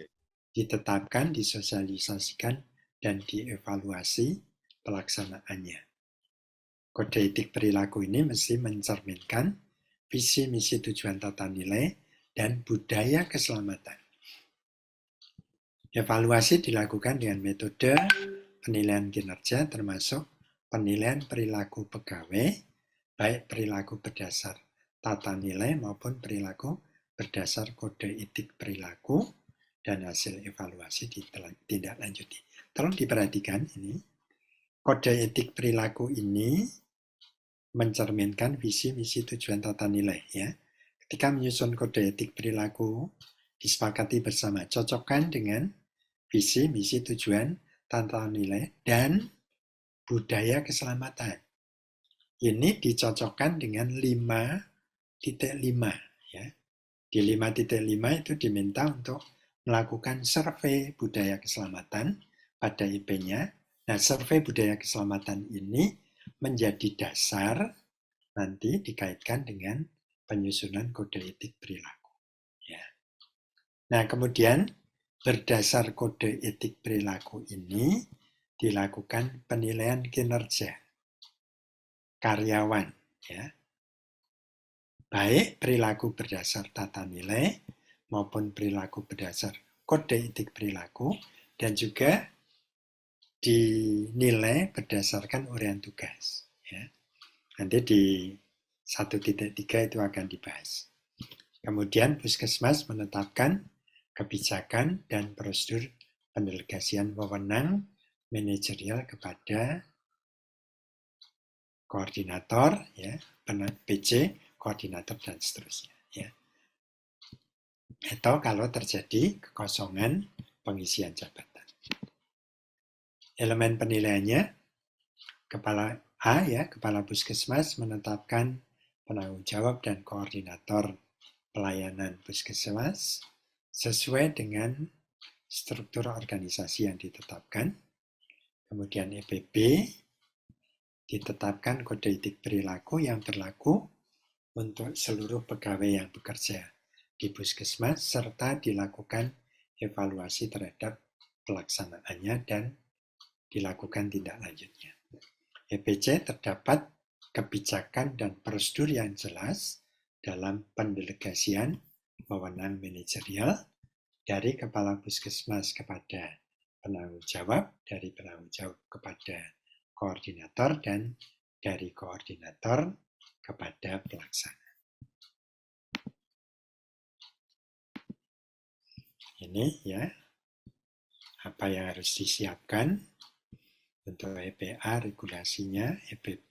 ditetapkan, disosialisasikan, dan dievaluasi pelaksanaannya. Kode etik perilaku ini mesti mencerminkan visi, misi, tujuan, tata nilai, dan budaya keselamatan. Evaluasi dilakukan dengan metode penilaian kinerja termasuk penilaian perilaku pegawai, baik perilaku berdasar tata nilai maupun perilaku berdasar kode etik perilaku dan hasil evaluasi ditindaklanjuti. Tolong diperhatikan ini, kode etik perilaku ini mencerminkan visi, misi, tujuan, tata nilai. Ya. Ketika menyusun kode etik perilaku, disepakati bersama, cocokkan dengan visi, misi, tujuan, tata nilai, dan budaya keselamatan. Ini dicocokkan dengan 5.5. Ya. Di 5.5 itu diminta untuk melakukan survei budaya keselamatan pada IP-nya. Nah, survei budaya keselamatan ini menjadi dasar nanti dikaitkan dengan penyusunan kode etik perilaku. Ya. Nah, kemudian berdasar kode etik perilaku ini dilakukan penilaian kinerja karyawan, ya. Baik perilaku berdasar tata nilai maupun perilaku berdasar kode etik perilaku, dan juga dinilai berdasarkan uraian tugas. Ya. Nanti di 1.3 itu akan dibahas. Kemudian Puskesmas menetapkan kebijakan dan prosedur pendelegasian wewenang manajerial kepada koordinator, ya, PC, koordinator, dan seterusnya. Ya. Atau kalau terjadi kekosongan pengisian jabatan. Elemen penilaiannya, Kepala A, ya, Kepala Puskesmas menetapkan penanggung jawab dan koordinator pelayanan Puskesmas sesuai dengan struktur organisasi yang ditetapkan. Kemudian EPB ditetapkan kode etik perilaku yang berlaku untuk seluruh pegawai yang bekerja di Puskesmas serta dilakukan evaluasi terhadap pelaksanaannya dan dilakukan tindak lanjutnya. EPC terdapat kebijakan dan prosedur yang jelas dalam pendelegasian wewenang manajerial dari Kepala Puskesmas kepada penanggung jawab, dari penanggung jawab kepada koordinator, dan dari koordinator kepada pelaksana. Ini ya, apa yang harus disiapkan untuk EPA, regulasinya, EPB,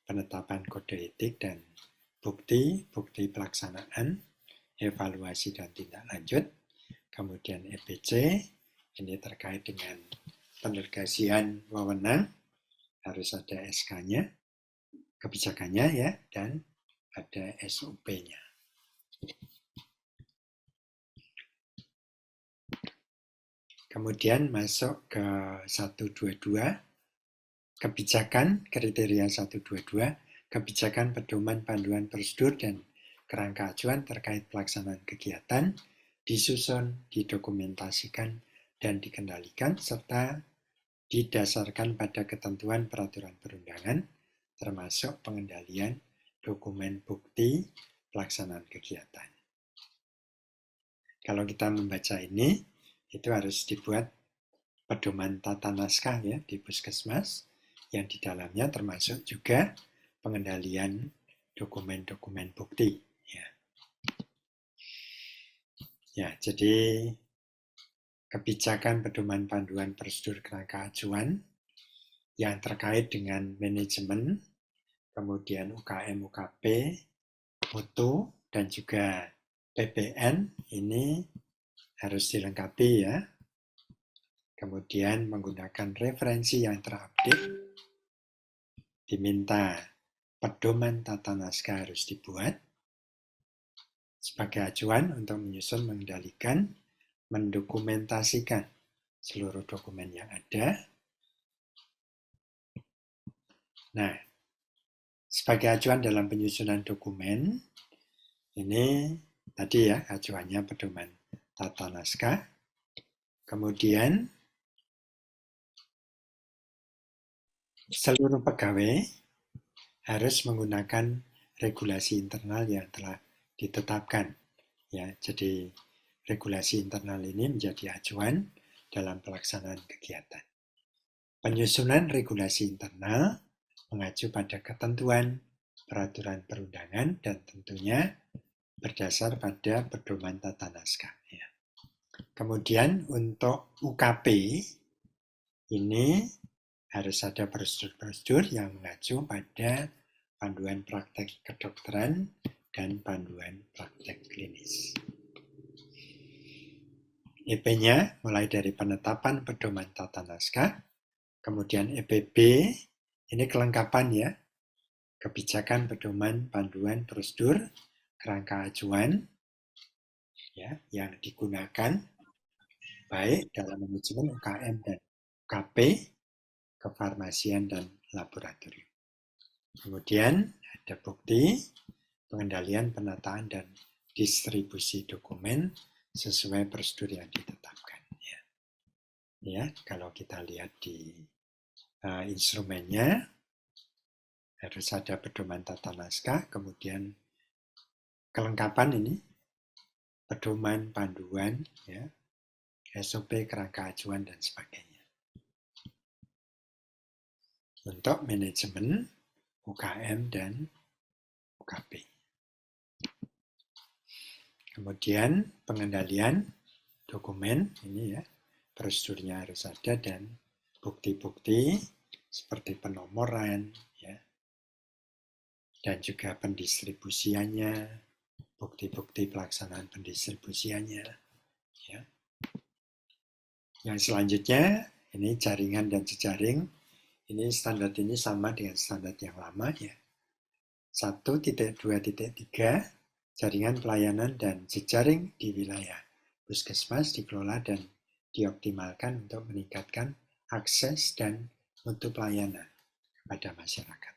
penetapan kode etik dan bukti pelaksanaan, evaluasi dan tindak lanjut. Kemudian EPC, ini terkait dengan pendelegasian wewenang, harus ada SK-nya, kebijakannya ya, dan ada SOP-nya. Kemudian masuk ke 122, kebijakan kriteria 122, kebijakan pedoman panduan prosedur dan kerangka acuan terkait pelaksanaan kegiatan, disusun, didokumentasikan, dan dikendalikan, serta didasarkan pada ketentuan peraturan perundangan, termasuk pengendalian dokumen bukti pelaksanaan kegiatan. Kalau kita membaca ini, itu harus dibuat pedoman tata naskah ya di Puskesmas, yang di dalamnya termasuk juga pengendalian dokumen-dokumen bukti. Ya, jadi kebijakan pedoman panduan prosedur kerangka acuan yang terkait dengan manajemen, kemudian UKM, UKP, mutu, dan juga PPN ini harus dilengkapi ya. Kemudian menggunakan referensi yang terupdate, diminta pedoman tata naskah harus dibuat sebagai acuan untuk menyusun, mengendalikan, mendokumentasikan seluruh dokumen yang ada. Nah, sebagai acuan dalam penyusunan dokumen, ini tadi ya acuannya pedoman tata naskah. Kemudian seluruh pegawai harus menggunakan regulasi internal yang telah ditetapkan. Ya, jadi regulasi internal ini menjadi acuan dalam pelaksanaan kegiatan. Penyusunan regulasi internal mengacu pada ketentuan peraturan perundangan, dan tentunya berdasar pada pedoman tata naskah. Ya. Kemudian untuk UKP ini harus ada prosedur-prosedur yang mengacu pada panduan praktek kedokteran dan panduan praktek klinis. EP-nya mulai dari penetapan pedoman tata naskah, kemudian EPB, ini kelengkapan ya, kebijakan, pedoman, panduan, prosedur, kerangka acuan ya, yang digunakan baik dalam manajemen UKM dan UKP, kefarmasian dan laboratorium. Kemudian ada bukti, pengendalian, penataan, dan distribusi dokumen sesuai prosedur yang ditetapkan. Ya, kalau kita lihat di instrumennya, harus ada pedoman tata naskah, kemudian kelengkapan ini, pedoman, panduan, ya, SOP, kerangka acuan, dan sebagainya. Untuk manajemen UKM dan UKP. Kemudian pengendalian dokumen, ini ya, prosedurnya harus ada, dan bukti-bukti seperti penomoran, ya, dan juga pendistribusiannya, bukti-bukti pelaksanaan pendistribusiannya. Ya. Yang selanjutnya, ini jaringan dan jejaring. Ini standar ini sama dengan standar yang lama ya. 1.2.3 jaringan pelayanan dan jejaring di wilayah puskesmas dikelola dan dioptimalkan untuk meningkatkan akses dan mutu pelayanan kepada masyarakat.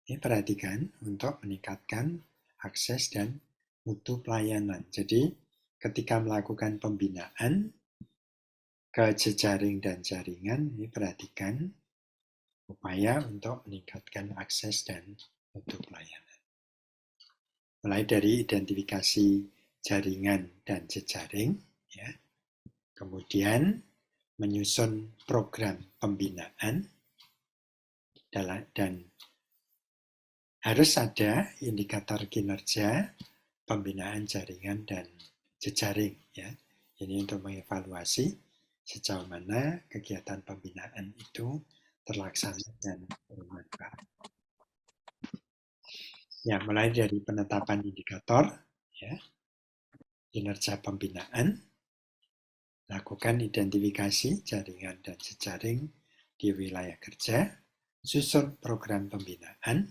Ini perhatikan untuk meningkatkan akses dan mutu pelayanan. Jadi ketika melakukan pembinaan ke jejaring dan jaringan, ini perhatikan upaya untuk meningkatkan akses dan mutu pelayanan. Mulai dari identifikasi jaringan dan jejaring, ya. Kemudian menyusun program pembinaan, dan harus ada indikator kinerja pembinaan jaringan dan jejaring. Ya. Ini untuk mengevaluasi sejauh mana kegiatan pembinaan itu terlaksana dan bermanfaat. Ya, mulai dari penetapan indikator, ya, kinerja pembinaan, lakukan identifikasi jaringan dan jejaring di wilayah kerja, susun program pembinaan,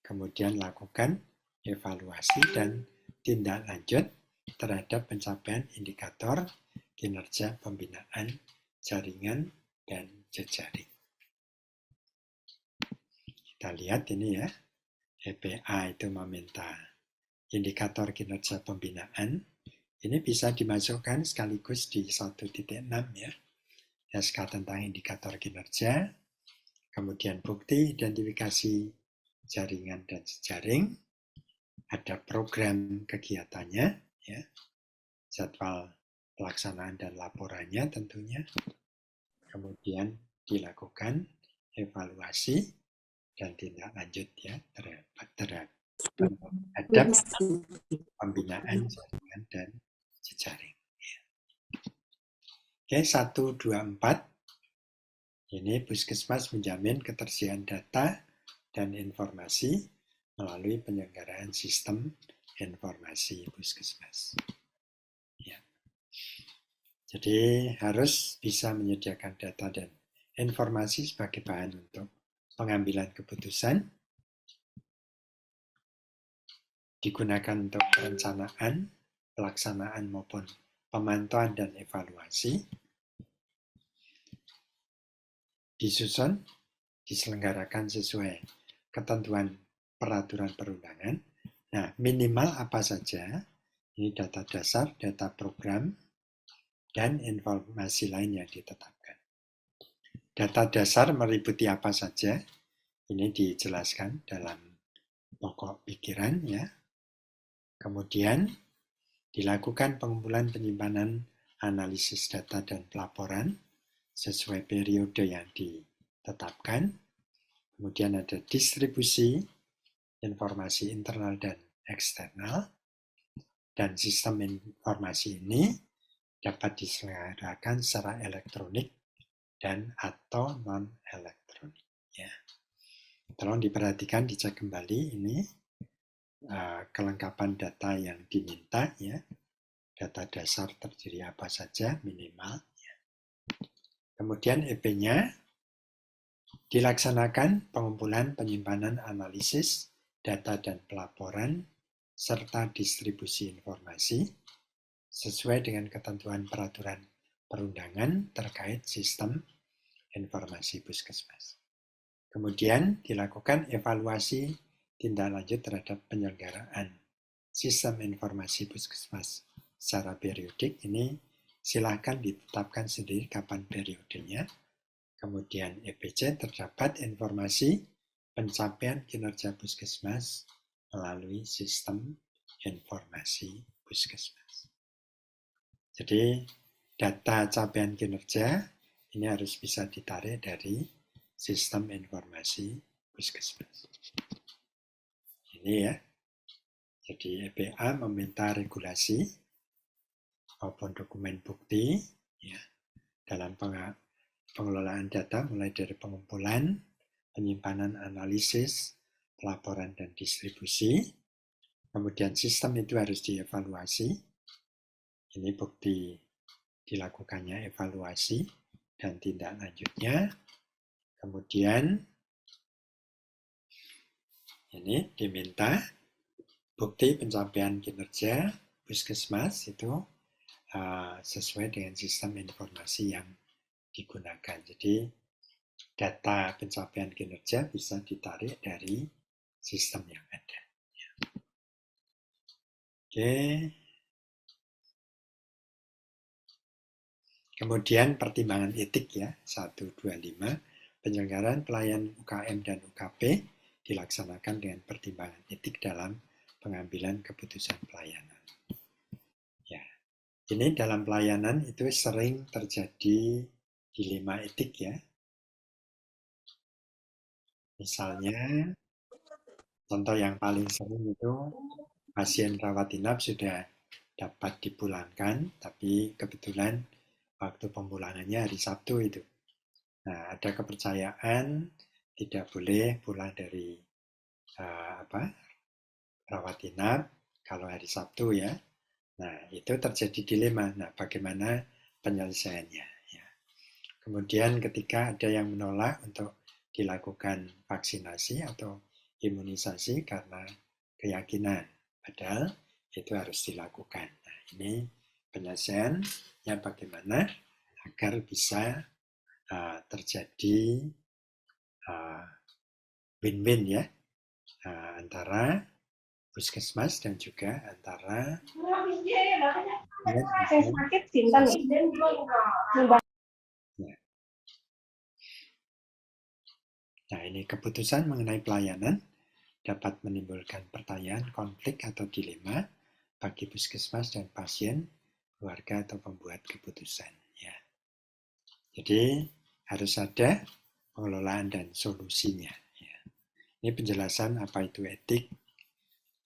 kemudian lakukan evaluasi dan tindak lanjut terhadap pencapaian indikator kinerja pembinaan jaringan dan jejaring. Kita lihat ini ya. EPA itu meminta indikator kinerja pembinaan. Ini bisa dimasukkan sekaligus di 1.6 ya. SK tentang indikator kinerja, kemudian bukti identifikasi jaringan dan jejaring, ada program kegiatannya, ya, jadwal pelaksanaan dan laporannya tentunya, kemudian dilakukan evaluasi dan tindak lanjut ya terhadap pembinaan jaringan dan jejaring. Oke, 1, 2, 4. Ini puskesmas menjamin ketersediaan data dan informasi melalui penyelenggaraan sistem informasi puskesmas. Ya. Jadi harus bisa menyediakan data dan informasi sebagai bahan untuk pengambilan keputusan, digunakan untuk perencanaan, pelaksanaan maupun pemantauan dan evaluasi, disusun, diselenggarakan sesuai ketentuan peraturan perundangan. Nah, minimal apa saja? Ini data dasar, data program, dan informasi lain yang ditetapkan. Data dasar meliputi apa saja? Ini dijelaskan dalam pokok pikiran ya. Kemudian dilakukan pengumpulan, penyimpanan, analisis data dan pelaporan sesuai periode yang ditetapkan. Kemudian ada distribusi informasi internal dan eksternal, dan sistem informasi ini dapat diselenggarakan secara elektronik dan atau non-elektronik. Ya. Tolong diperhatikan, dicek kembali ini kelengkapan data yang diminta, ya. Data dasar terdiri apa saja minimal. Ya. Kemudian EP-nya dilaksanakan pengumpulan, penyimpanan, analisis, data dan pelaporan, serta distribusi informasi sesuai dengan ketentuan peraturan perundangan terkait sistem informasi puskesmas. Kemudian dilakukan evaluasi tindak lanjut terhadap penyelenggaraan sistem informasi puskesmas secara periodik. Ini silahkan ditetapkan sendiri kapan periodenya. Kemudian EPC terdapat informasi pencapaian kinerja puskesmas melalui sistem informasi puskesmas. Jadi data capaian kinerja ini harus bisa ditarik dari sistem informasi puskesmas. Ini ya. Jadi EPA meminta regulasi maupun dokumen bukti ya, dalam pengelolaan data mulai dari pengumpulan, penyimpanan, analisis, pelaporan, dan distribusi. Kemudian sistem itu harus dievaluasi. Ini bukti dilakukannya evaluasi dan tindak lanjutnya. Kemudian ini diminta bukti pencapaian kinerja puskesmas itu sesuai dengan sistem informasi yang digunakan. Jadi data pencapaian kinerja bisa ditarik dari sistem yang ada. Oke. Kemudian pertimbangan etik ya, 125, penyelenggaraan pelayanan UKM dan UKP dilaksanakan dengan pertimbangan etik dalam pengambilan keputusan pelayanan. Ya, ini dalam pelayanan itu sering terjadi dilema etik ya. Misalnya, contoh yang paling sering itu pasien rawat inap sudah dapat dipulangkan, tapi kebetulan waktu pemulangannya hari Sabtu itu. Nah, ada kepercayaan tidak boleh pulang dari rawat inap kalau hari Sabtu ya. Nah, itu terjadi dilema. Nah, bagaimana penyelesaiannya? Ya. Kemudian ketika ada yang menolak untuk dilakukan vaksinasi atau imunisasi karena keyakinan, padahal itu harus dilakukan. Nah, ini penyelesaiannya bagaimana agar bisa terjadi win-win ya antara puskesmas dan juga antara Nah, ini keputusan mengenai pelayanan dapat menimbulkan pertanyaan, konflik atau dilema bagi puskesmas dan pasien, keluarga atau pembuat keputusan. Ya. Jadi harus ada pengelolaan dan solusinya. Ya. Ini penjelasan apa itu etik,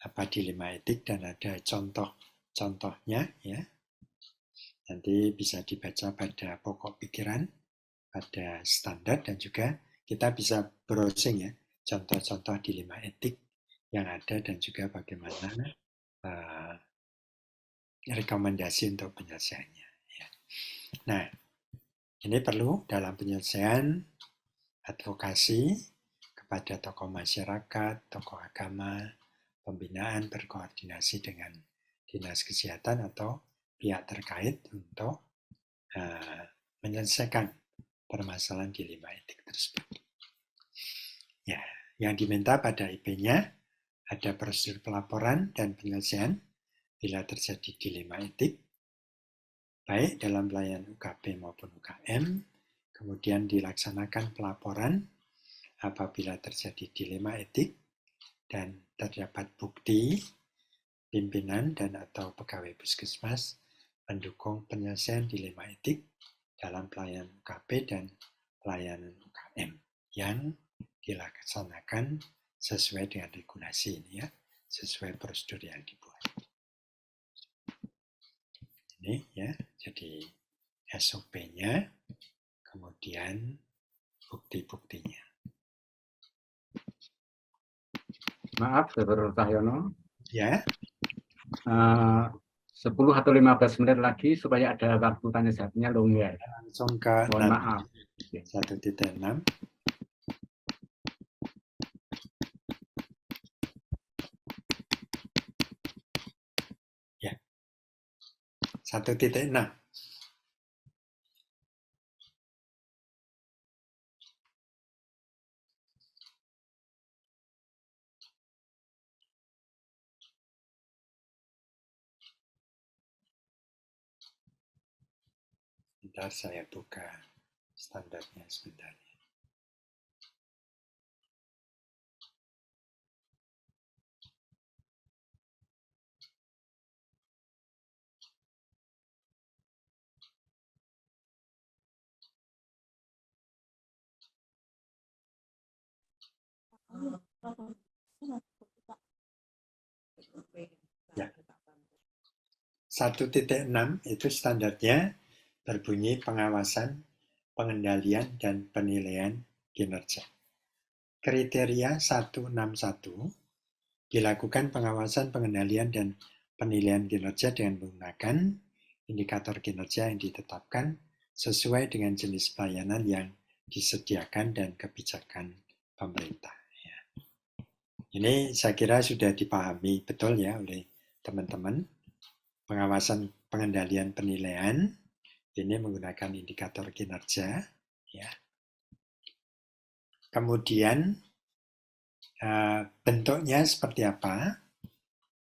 apa dilema etik, dan ada contoh-contohnya. Ya. Nanti bisa dibaca pada pokok pikiran, pada standar, dan juga kita bisa browsing ya, contoh-contoh dilema etik yang ada dan juga bagaimana rekomendasi untuk penyelesaiannya. Ya. Nah, ini perlu dalam penyelesaian advokasi kepada tokoh masyarakat, tokoh agama, pembinaan berkoordinasi dengan dinas kesehatan atau pihak terkait untuk menyelesaikan permasalahan dilema etik tersebut. Ya, yang diminta pada IP-nya ada prosedur pelaporan dan penyelesaian bila terjadi dilema etik, baik dalam pelayanan UKP maupun UKM, kemudian dilaksanakan pelaporan apabila terjadi dilema etik, dan terdapat bukti pimpinan dan atau pegawai puskesmas mendukung penyelesaian dilema etik dalam pelayanan UKP dan pelayanan UKM yang dilaksanakan sesuai dengan regulasi ini ya, sesuai prosedur yang dibuat. Ini ya, jadi SOP-nya, kemudian bukti-buktinya. Maaf, Dr. Cahyono. Ya, 10 atau 15 menit lagi supaya ada waktu tanya jawabnya longgar. langsung ke Mohon maaf. 1.6. Ya, 1.6. Sebentar saya buka standarnya sebentar. Ya. 1.6 itu standarnya berbunyi pengawasan, pengendalian, dan penilaian kinerja. Kriteria 161 dilakukan pengawasan, pengendalian, dan penilaian kinerja dengan menggunakan indikator kinerja yang ditetapkan sesuai dengan jenis pelayanan yang disediakan dan kebijakan pemerintah. Ya. Ini saya kira sudah dipahami betul ya oleh teman-teman. Pengawasan, pengendalian, penilaian ini menggunakan indikator kinerja. Ya. Kemudian bentuknya seperti apa?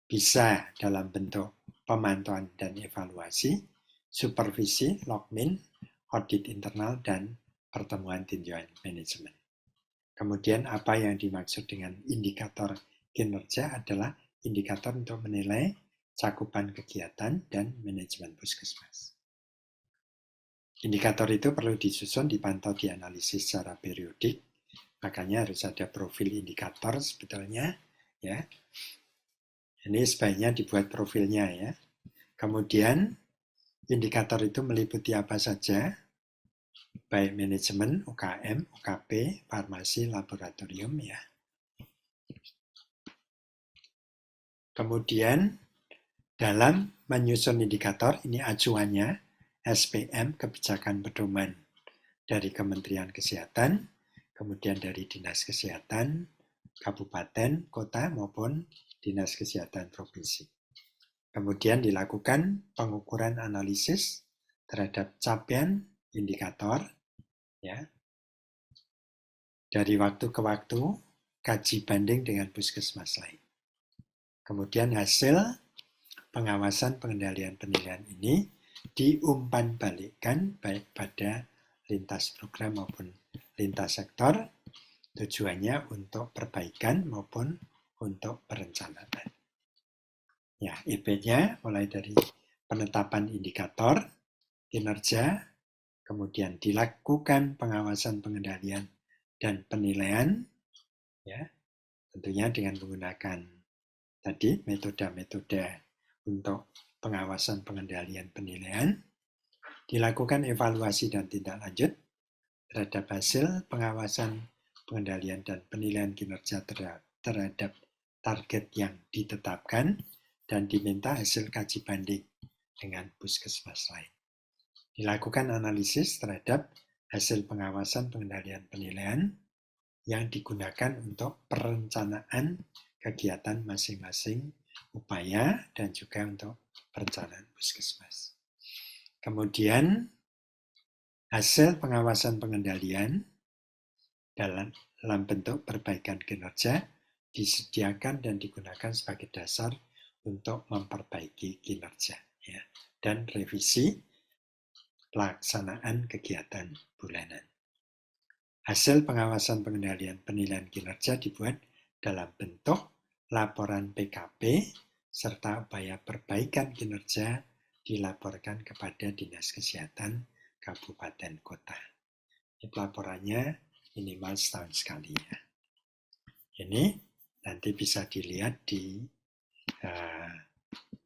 Bisa dalam bentuk pemantauan dan evaluasi, supervisi, logmin, audit internal, dan pertemuan tinjauan manajemen. Kemudian apa yang dimaksud dengan indikator kinerja adalah indikator untuk menilai cakupan kegiatan dan manajemen puskesmas. Indikator itu perlu disusun, dipantau, dianalisis secara periodik. Makanya harus ada profil indikator sebetulnya. Ya. Ini sebaiknya dibuat profilnya ya. Kemudian indikator itu meliputi apa saja? Baik manajemen, UKM, UKP, farmasi, laboratorium ya. Kemudian dalam menyusun indikator, ini acuannya SPM, kebijakan pedoman dari Kementerian Kesehatan, kemudian dari Dinas Kesehatan, Kabupaten, Kota, maupun Dinas Kesehatan Provinsi. Kemudian dilakukan pengukuran analisis terhadap capaian indikator, ya. Dari waktu ke waktu, kaji banding dengan puskesmas lain. Kemudian hasil pengawasan pengendalian penilaian ini diumpan balikkan baik pada lintas program maupun lintas sektor, tujuannya untuk perbaikan maupun untuk perencanaan. Ya, IP-nya mulai dari penetapan indikator, kinerja, kemudian dilakukan pengawasan pengendalian dan penilaian, ya, tentunya dengan menggunakan tadi metode-metode untuk pengawasan pengendalian penilaian, dilakukan evaluasi dan tindak lanjut terhadap hasil pengawasan pengendalian dan penilaian kinerja terhadap target yang ditetapkan dan diminta hasil kaji banding dengan puskesmas lain. Dilakukan analisis terhadap hasil pengawasan pengendalian penilaian yang digunakan untuk perencanaan kegiatan masing-masing upaya dan juga untuk perencanaan puskesmas. Kemudian hasil pengawasan pengendalian dalam bentuk perbaikan kinerja disediakan dan digunakan sebagai dasar untuk memperbaiki kinerja ya, dan revisi pelaksanaan kegiatan bulanan. Hasil pengawasan pengendalian penilaian kinerja dibuat dalam bentuk laporan PKP serta upaya perbaikan kinerja dilaporkan kepada Dinas Kesehatan Kabupaten Kota. Ini pelaporannya minimal setahun sekali ya. Ini Nanti bisa dilihat di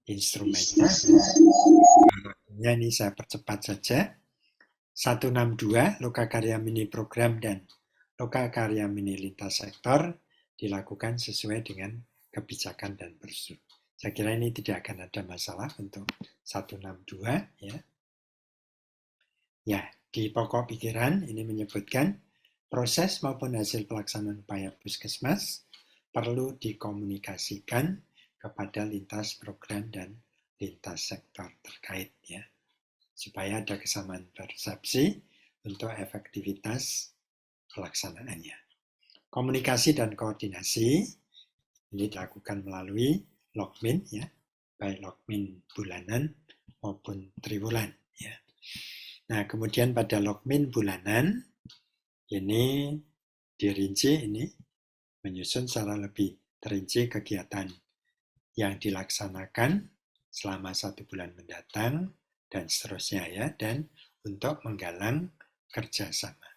instrumennya. Ini saya percepat saja. 162 Lokakarya Mini Program dan Lokakarya Mini Lintas Sektor dilakukan sesuai dengan kebijakan dan prosedur. Saya kira ini tidak akan ada masalah untuk 162 ya. Ya, di pokok pikiran ini menyebutkan proses maupun hasil pelaksanaan upaya puskesmas perlu dikomunikasikan kepada lintas program dan lintas sektor terkait ya. Supaya ada kesamaan persepsi untuk efektivitas pelaksanaannya. Komunikasi dan koordinasi ini dilakukan melalui logmin ya, baik logmin bulanan maupun triwulan ya. Nah, kemudian pada logmin bulanan ini dirinci ini menyusun secara lebih terinci kegiatan yang dilaksanakan selama 1 bulan mendatang dan seterusnya ya, dan untuk menggalang kerjasama.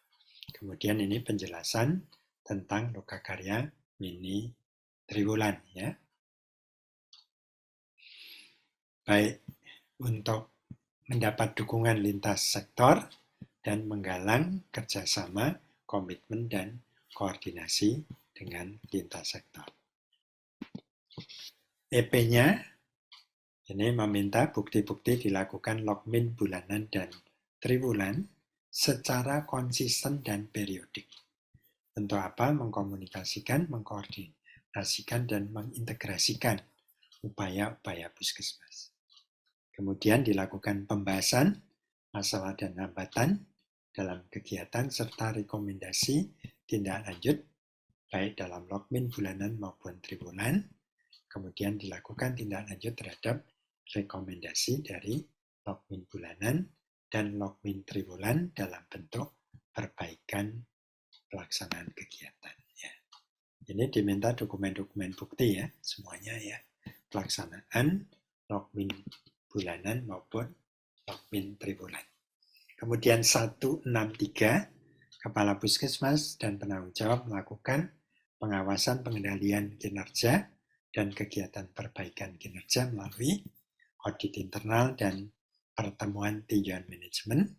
Kemudian ini penjelasan tentang Lokakarya Mini Triwulan ya. Baik untuk mendapat dukungan lintas sektor dan menggalang kerjasama, komitmen dan koordinasi dengan lintas sektor. EP-nya ini meminta bukti-bukti dilakukan logmin bulanan dan triwulan secara konsisten dan periodik. Untuk apa? Mengkomunikasikan, mengkoordinasikan, dan mengintegrasikan upaya-upaya puskesmas. Kemudian dilakukan pembahasan masalah dan hambatan dalam kegiatan serta rekomendasi tindak lanjut baik dalam logmin bulanan maupun triwulan. Kemudian dilakukan tindak lanjut terhadap rekomendasi dari logmin bulanan dan logmin triwulan dalam bentuk perbaikan pelaksanaan kegiatan. Ya. Ini diminta dokumen-dokumen bukti ya, semuanya ya. Pelaksanaan logmin bulanan maupun logmin triwulan. Kemudian 163, Kepala Puskesmas dan penanggung jawab melakukan pengawasan pengendalian kinerja dan kegiatan perbaikan kinerja melalui audit internal dan pertemuan tinjauan manajemen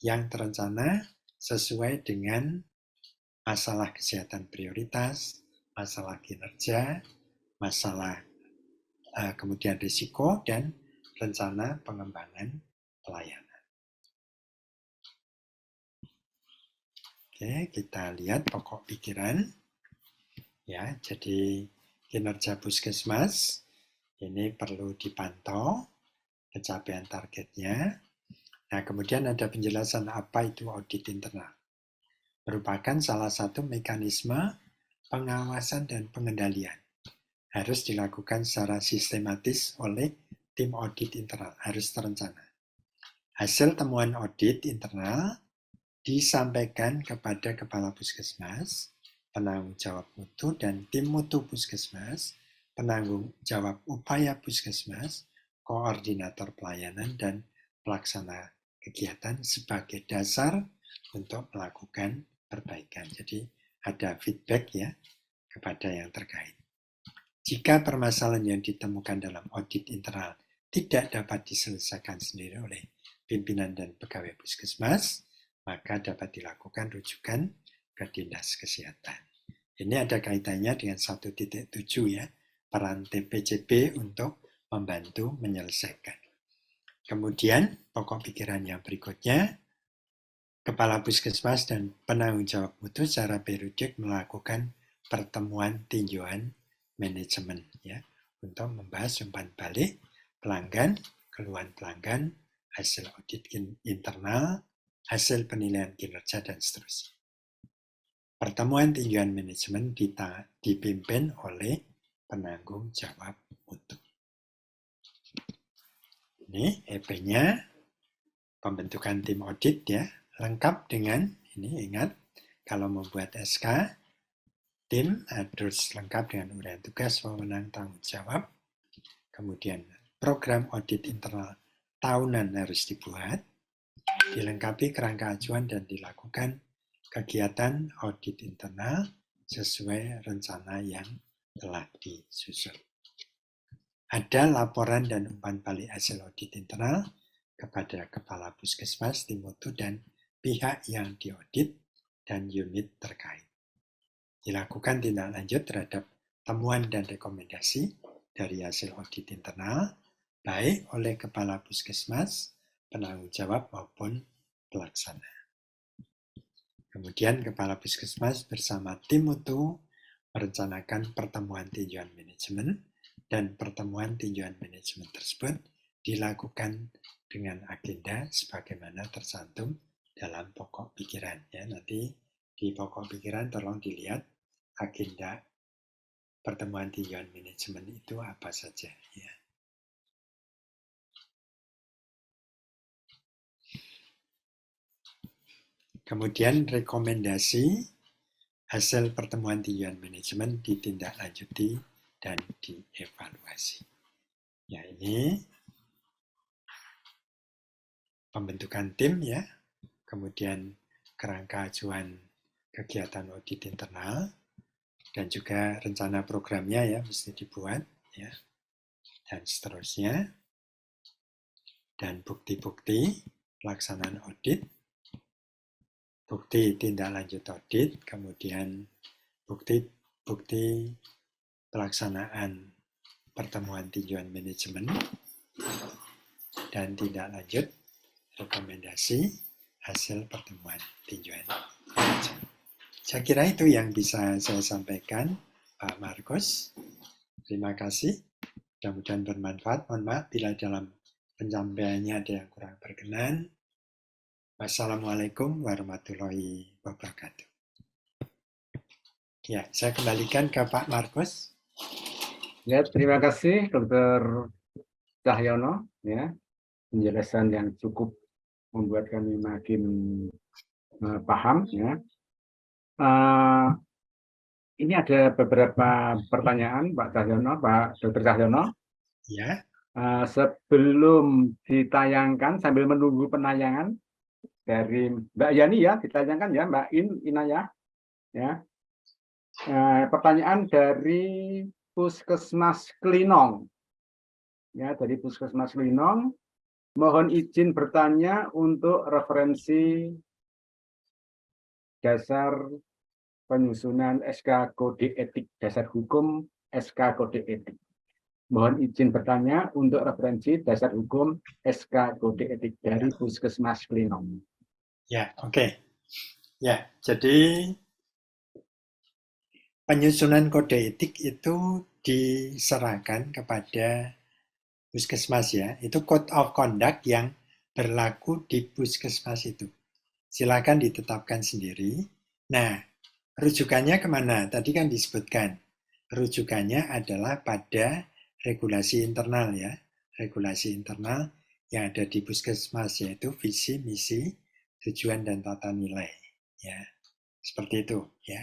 yang terencana sesuai dengan masalah kesehatan prioritas, masalah kinerja, masalah kemudian risiko, dan rencana pengembangan pelayanan. Oke, kita lihat pokok pikiran. Ya, jadi kinerja puskesmas ini perlu dipantau pencapaian targetnya. Nah, kemudian ada penjelasan apa itu audit internal. Merupakan salah satu mekanisme pengawasan dan pengendalian. Harus dilakukan secara sistematis oleh tim audit internal, harus terencana. Hasil temuan audit internal disampaikan kepada Kepala Puskesmas, penanggung jawab mutu, dan tim mutu Puskesmas, penanggung jawab upaya Puskesmas, koordinator pelayanan, dan pelaksana kegiatan sebagai dasar untuk melakukan perbaikan. Jadi ada feedback ya kepada yang terkait. Jika permasalahan yang ditemukan dalam audit internal tidak dapat diselesaikan sendiri oleh pimpinan dan pegawai puskesmas, maka dapat dilakukan rujukan ke dinas kesehatan. Ini ada kaitannya dengan 1.7 ya, peran TPCB untuk membantu menyelesaikan. Kemudian pokok pikiran yang berikutnya, Kepala Puskesmas dan penanggung jawab mutu secara periodik melakukan pertemuan tinjauan manajemen ya untuk membahas umpan balik pelanggan, keluhan pelanggan, hasil audit internal, hasil penilaian kinerja, dan seterusnya. Pertemuan tinjauan manajemen dipimpin oleh penanggung jawab mutu. Ini EP-nya, pembentukan tim audit ya, lengkap dengan, ini ingat, kalau membuat SK, tim harus lengkap dengan uraian tugas, wewenang, tanggung jawab. Kemudian program audit internal tahunan harus dibuat, dilengkapi kerangka acuan dan dilakukan kegiatan audit internal sesuai rencana yang telah disusun. Ada laporan dan umpan balik hasil audit internal kepada Kepala Puskesmas tim mutu dan pihak yang diaudit dan unit terkait. Dilakukan tindak lanjut terhadap temuan dan rekomendasi dari hasil audit internal, baik oleh Kepala Puskesmas, penanggung jawab maupun pelaksana. Kemudian Kepala Puskesmas bersama tim mutu merencanakan pertemuan tinjauan manajemen dan pertemuan tinjauan manajemen tersebut dilakukan dengan agenda sebagaimana tercantum dalam pokok pikiran. Ya, nanti di pokok pikiran tolong dilihat agenda pertemuan tinjauan manajemen itu apa saja. Ya. Kemudian rekomendasi hasil pertemuan tinjauan manajemen ditindaklanjuti dan dievaluasi. Ya, ini pembentukan tim ya, kemudian kerangka ajuan kegiatan audit internal, dan juga rencana programnya ya mesti dibuat ya, dan seterusnya, dan bukti-bukti pelaksanaan audit, bukti tindak lanjut audit, kemudian bukti pelaksanaan pertemuan tinjauan manajemen, dan tindak lanjut rekomendasi hasil pertemuan tinjauan manajemen. Saya kira itu yang bisa saya sampaikan, Pak Markus. Terima kasih. Mudah-mudahan bermanfaat. Mohon maaf bila dalam penyampaiannya ada yang kurang berkenan. Wassalamualaikum warahmatullahi wabarakatuh. Ya, saya kembalikan ke Pak Markus. Ya, terima kasih Dr. Cahyono ya, penjelasan yang cukup membuat kami makin paham ya. Ini ada beberapa pertanyaan Pak Cahyono, Pak Dr. Cahyono. Ya. Sebelum ditayangkan, sambil menunggu penayangan dari Mbak Yani ya, ditayangkan ya Mbak Inayah ya. Pertanyaan dari Puskesmas Klinong. Ya, dari Puskesmas Klinong, mohon izin bertanya untuk referensi dasar penyusunan SK Kode Etik, dasar hukum SK Kode Etik. Mohon izin bertanya untuk referensi dasar hukum SK Kode Etik dari Puskesmas Klinong. Ya, oke. Ya, jadi penyusunan kode etik itu diserahkan kepada Puskesmas ya. Itu code of conduct yang berlaku di Puskesmas itu. Silakan ditetapkan sendiri. Nah, rujukannya kemana? Tadi kan disebutkan. Rujukannya adalah pada regulasi internal ya. Regulasi internal yang ada di Puskesmas, yaitu visi, misi, tujuan, dan tata nilai. Ya, seperti itu ya.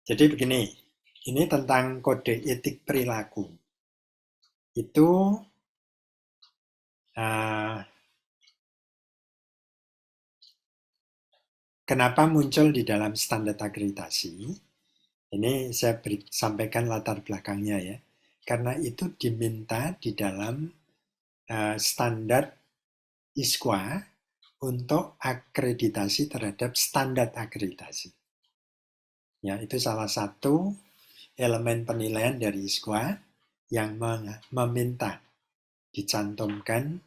Jadi begini, ini tentang kode etik perilaku. Itu kenapa muncul di dalam standar akreditasi? Ini saya sampaikan latar belakangnya ya. Karena itu diminta di dalam standar ISKWA untuk akreditasi terhadap standar akreditasi. Ya, itu salah satu elemen penilaian dari ISKWA yang meminta dicantumkan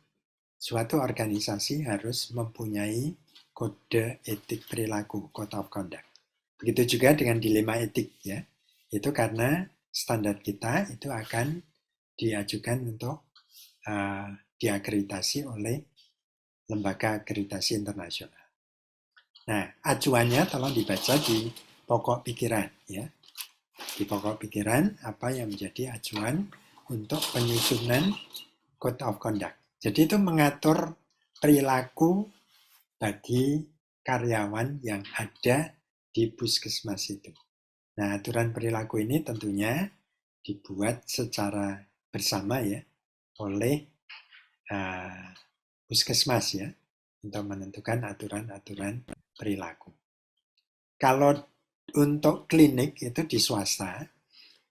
suatu organisasi harus mempunyai kode etik perilaku, code of conduct. Begitu juga dengan dilema etik ya. Itu karena standar kita itu akan diajukan untuk diakreditasi oleh lembaga akreditasi internasional. Nah, acuannya tolong dibaca di pokok pikiran ya. Di pokok pikiran apa yang menjadi acuan untuk penyusunan code of conduct. Jadi itu mengatur perilaku bagi karyawan yang ada di Puskesmas itu. Nah, aturan perilaku ini tentunya dibuat secara bersama ya oleh Puskesmas ya untuk menentukan aturan-aturan perilaku. Kalau untuk klinik itu di swasta,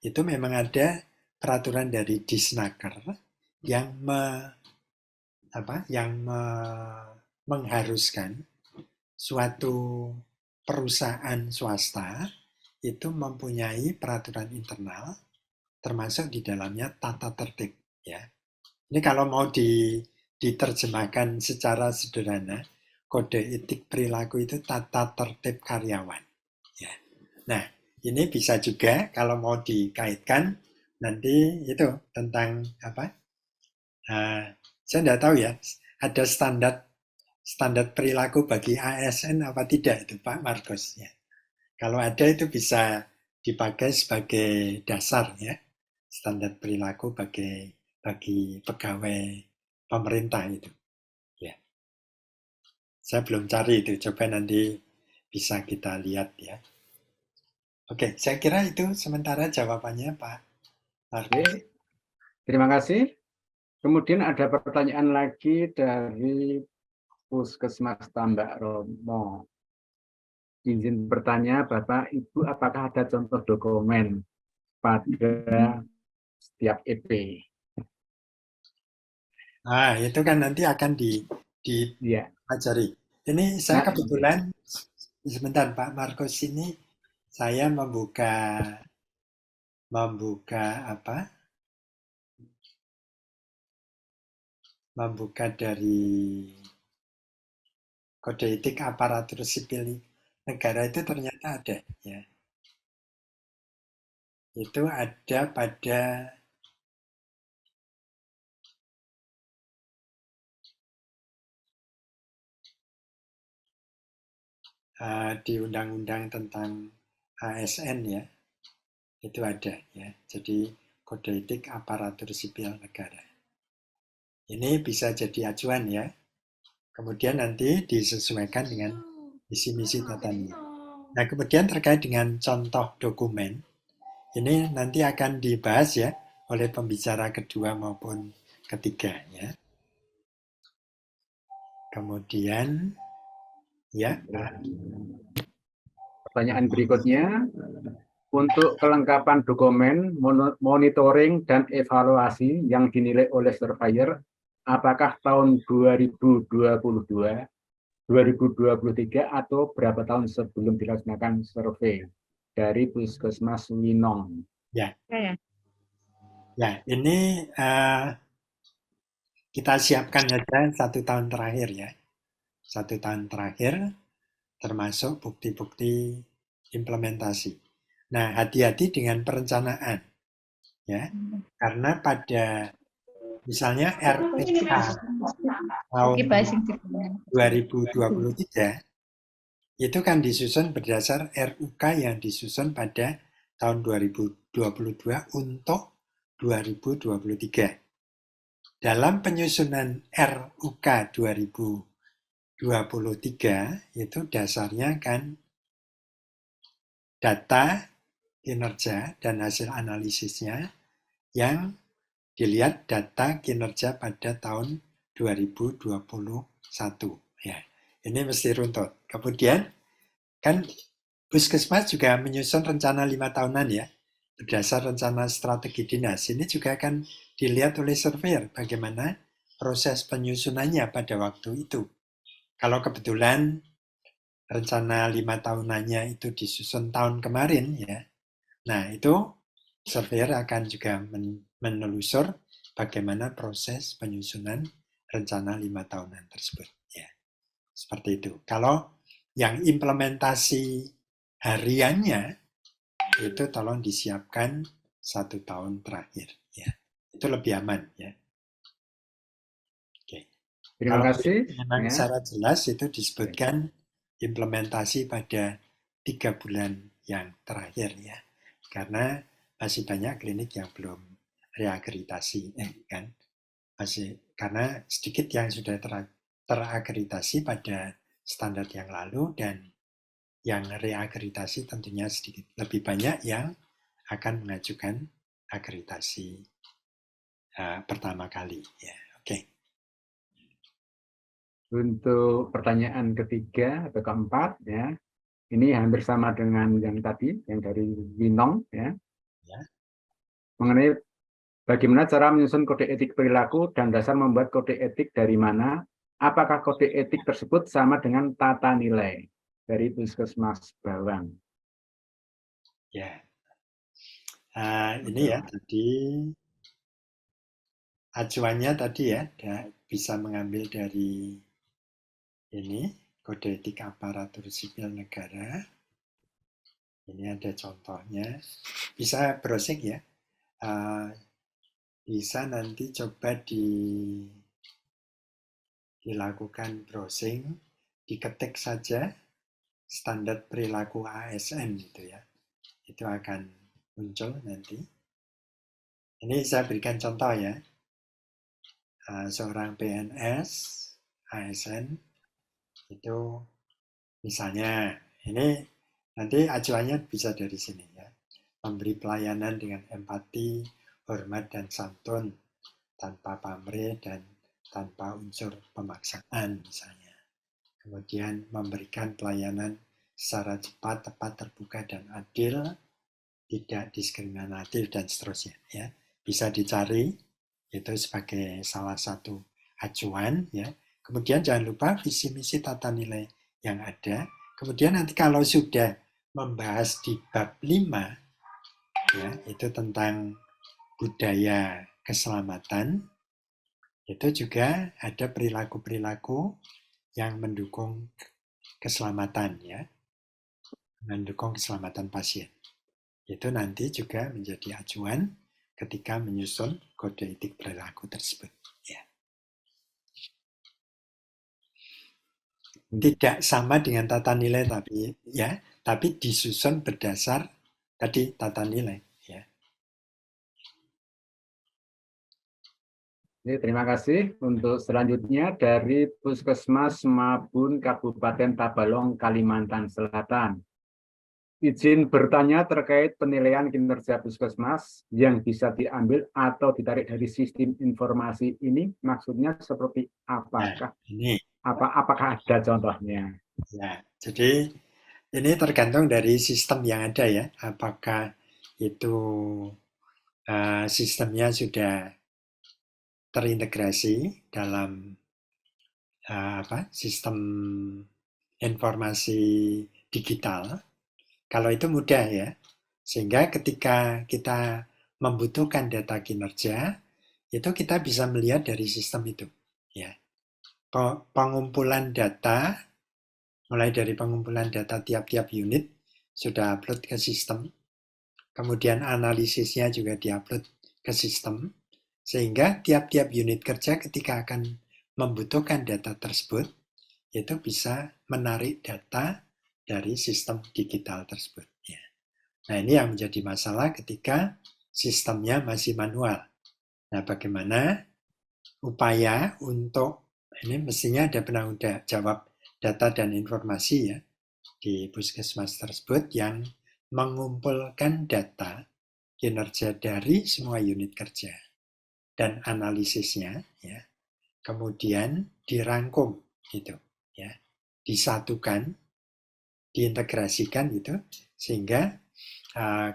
itu memang ada peraturan dari Disnaker yang mengharuskan suatu perusahaan swasta itu mempunyai peraturan internal, termasuk di dalamnya tata tertib. Ya. Ini kalau mau diterjemahkan secara sederhana, kode etik perilaku itu tata tertib karyawan. Ya. Nah, ini bisa juga kalau mau dikaitkan nanti itu tentang apa? Saya tidak tahu ya, ada standar perilaku bagi ASN apa tidak itu Pak Markus ya. Kalau ada itu bisa dipakai sebagai dasar ya, standar perilaku bagi pegawai pemerintah itu. Ya. Saya belum cari itu, coba nanti bisa kita lihat ya. Oke, saya kira itu sementara jawabannya Pak Markus. Oke, terima kasih. Kemudian ada pertanyaan lagi dari Puskesmas Tambak Romo. Izin bertanya Bapak, Ibu, apakah ada contoh dokumen pada setiap EP? Itu kan nanti akan Ya. dipelajari. Ini saya Nah, kebetulan, sebentar Pak Markus ini, saya membuka dari kode etik aparatur sipil negara itu ternyata ada ya. Itu ada pada di undang-undang tentang ASN ya. Itu ada ya. Jadi kode etik aparatur sipil negara. Ini bisa jadi acuan ya. Kemudian nanti disesuaikan dengan visi misi tata niaga. Nah, kemudian terkait dengan contoh dokumen, ini nanti akan dibahas ya oleh pembicara kedua maupun ketiga ya. Kemudian ya, pertanyaan berikutnya, untuk kelengkapan dokumen, monitoring, dan evaluasi yang dinilai oleh surveyor, apakah tahun 2022, 2023, atau berapa tahun sebelum dilaksanakan survei dari Puskesmas Winong? ya, ini kita siapkan saja 1 tahun terakhir ya. 1 tahun terakhir termasuk bukti-bukti implementasi. Nah, hati-hati dengan perencanaan ya. Karena pada misalnya RPK tahun 2023 itu kan disusun berdasar RUK yang disusun pada tahun 2022 untuk 2023. Dalam penyusunan RUK 2023 itu dasarnya kan data kinerja dan hasil analisisnya yang dilihat data kinerja pada tahun 2021 ya. Ini mesti runtut. Kemudian kan Puskesmas juga menyusun rencana 5 tahunan ya. Berdasar rencana strategi dinas. Ini juga akan dilihat oleh surveyor bagaimana proses penyusunannya pada waktu itu. Kalau kebetulan rencana 5 tahunannya itu disusun tahun kemarin ya. Nah, itu surveyor akan juga menelusur bagaimana proses penyusunan rencana 5 tahunan tersebut ya. Seperti itu. Kalau yang implementasi hariannya itu tolong disiapkan 1 tahun terakhir ya. Itu lebih aman ya. Oke. Terima Kalau kasih. memang Ya. secara jelas itu disebutkan implementasi pada 3 bulan yang terakhir ya. Karena masih banyak klinik yang belum reakreditasi kan. Masih karena sedikit yang sudah terakreditasi pada standar yang lalu dan yang reakreditasi tentunya sedikit lebih banyak yang akan mengajukan akreditasi pertama kali ya. Oke. Untuk pertanyaan ketiga atau keempat ya, Ini hampir sama dengan yang tadi, yang dari Winong, ya. Ya. Mengenai bagaimana cara menyusun kode etik perilaku dan dasar membuat kode etik dari mana, apakah kode etik tersebut sama dengan tata nilai dari Puskesmas Bawang. Ya. Ini ya tadi acuannya tadi ya, bisa mengambil dari ini kode etik aparatur sipil negara. Ini ada contohnya. Bisa browsing ya. Bisa nanti coba dilakukan browsing, diketik saja standar perilaku ASN gitu ya. Itu akan muncul nanti. Ini saya berikan contoh ya. Seorang PNS ASN itu misalnya ini nanti acuannya bisa dari sini ya. Memberi pelayanan dengan empati, hormat dan santun tanpa pamrih dan tanpa unsur pemaksaan misalnya. Kemudian memberikan pelayanan secara cepat, tepat, terbuka dan adil, tidak diskriminatif dan seterusnya ya. Bisa dicari itu sebagai salah satu acuan ya. Kemudian jangan lupa visi misi tata nilai yang ada. Kemudian nanti kalau sudah membahas di bab 5 ya, itu tentang budaya keselamatan, itu juga ada perilaku-perilaku yang mendukung keselamatan ya. Mendukung keselamatan pasien. Itu nanti juga menjadi acuan ketika menyusun kode etik perilaku tersebut. Ya. Tidak sama dengan tata nilai tapi disusun berdasar tadi tata nilai. Ya. Terima kasih. Untuk selanjutnya dari Puskesmas Mabun Kabupaten Tabalong, Kalimantan Selatan. Izin bertanya terkait penilaian kinerja Puskesmas yang bisa diambil atau ditarik dari sistem informasi ini, maksudnya seperti apakah? Apakah ada contohnya? Ya, jadi ini tergantung dari sistem yang ada ya. Apakah itu sistemnya sudah terintegrasi dalam sistem informasi digital. Kalau itu mudah ya, sehingga ketika kita membutuhkan data kinerja, itu kita bisa melihat dari sistem itu. Ya. Pengumpulan data, mulai dari pengumpulan data tiap-tiap unit, sudah upload ke sistem. Kemudian analisisnya juga diupload ke sistem, sehingga tiap-tiap unit kerja ketika akan membutuhkan data tersebut, itu bisa menarik data dari sistem digital tersebut. Ya. Nah ini yang menjadi masalah ketika sistemnya masih manual. Nah bagaimana upaya untuk, ini mestinya ada penanggung jawab data dan informasi ya di Puskesmas tersebut yang mengumpulkan data kinerja dari semua unit kerja dan analisisnya ya. Kemudian dirangkum gitu ya. Disatukan, diintegrasikan gitu sehingga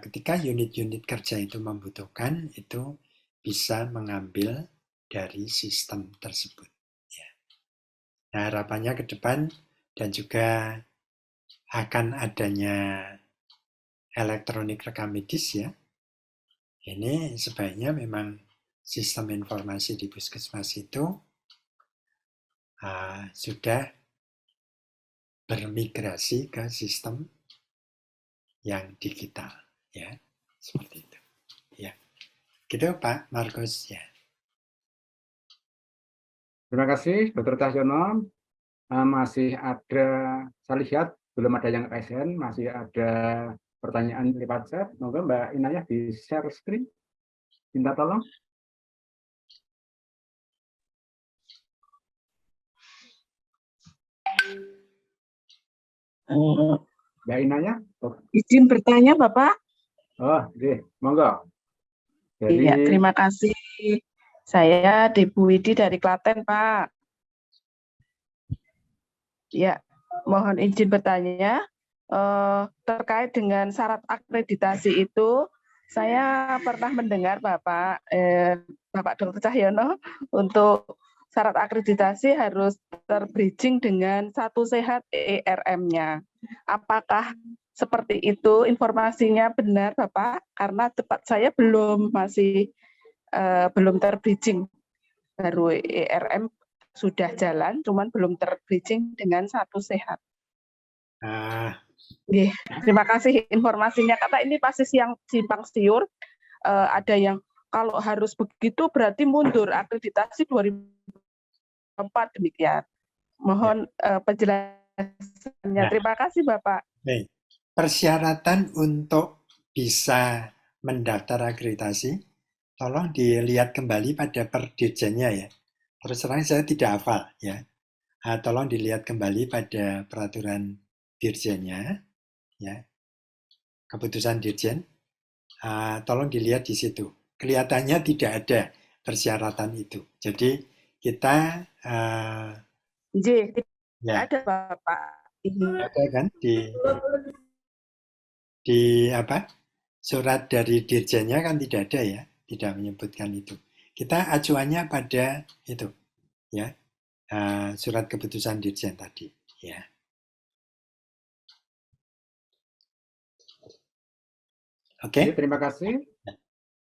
ketika unit-unit kerja itu membutuhkan itu bisa mengambil dari sistem tersebut. Ya. Nah harapannya ke depan dan juga akan adanya elektronik rekam medis ya. Ini sebaiknya memang sistem informasi di Puskesmas itu sudah bermigrasi ke sistem yang digital ya seperti itu ya gitu Pak Markus ya. Terima kasih Dr. Cahyono. Masih ada, saya lihat belum ada yang raise-hand, masih ada pertanyaan lewat chat. Moga Mbak Inayah di share screen, minta tolong. Mbak Inayah. Izin bertanya Bapak. Oh, monggo. Jadi, iya, terima kasih. Saya Debu Widi dari Klaten, Pak. Ya, mohon izin bertanya. terkait dengan syarat akreditasi itu, saya pernah mendengar Bapak Dr. Cahyono untuk syarat akreditasi harus terbridging dengan satu sehat ERM-nya. Apakah seperti itu informasinya benar Bapak? Karena tempat saya belum terbridging, baru ERM sudah jalan, cuman belum terbridging dengan satu sehat. Terima kasih informasinya. Kata ini pasti yang simpang siur. Ada yang kalau harus begitu berarti mundur akreditasi 2004 demikian. Mohon penjelasannya. Terima kasih Bapak. Persyaratan untuk bisa mendaftar akreditasi, tolong dilihat kembali pada perdirjennya ya. Terus terang saya tidak hafal ya. Tolong dilihat kembali pada peraturan dirjennya, ya, keputusan dirjen. Tolong dilihat di situ. Kelihatannya tidak ada persyaratan itu. Jadi kita tidak ya, ada Bapak. ada kan di apa? Surat dari dirjennya kan tidak ada ya, tidak menyebutkan itu. Kita acuannya pada itu, ya, surat keputusan dirjen tadi, ya. Oke. Terima kasih.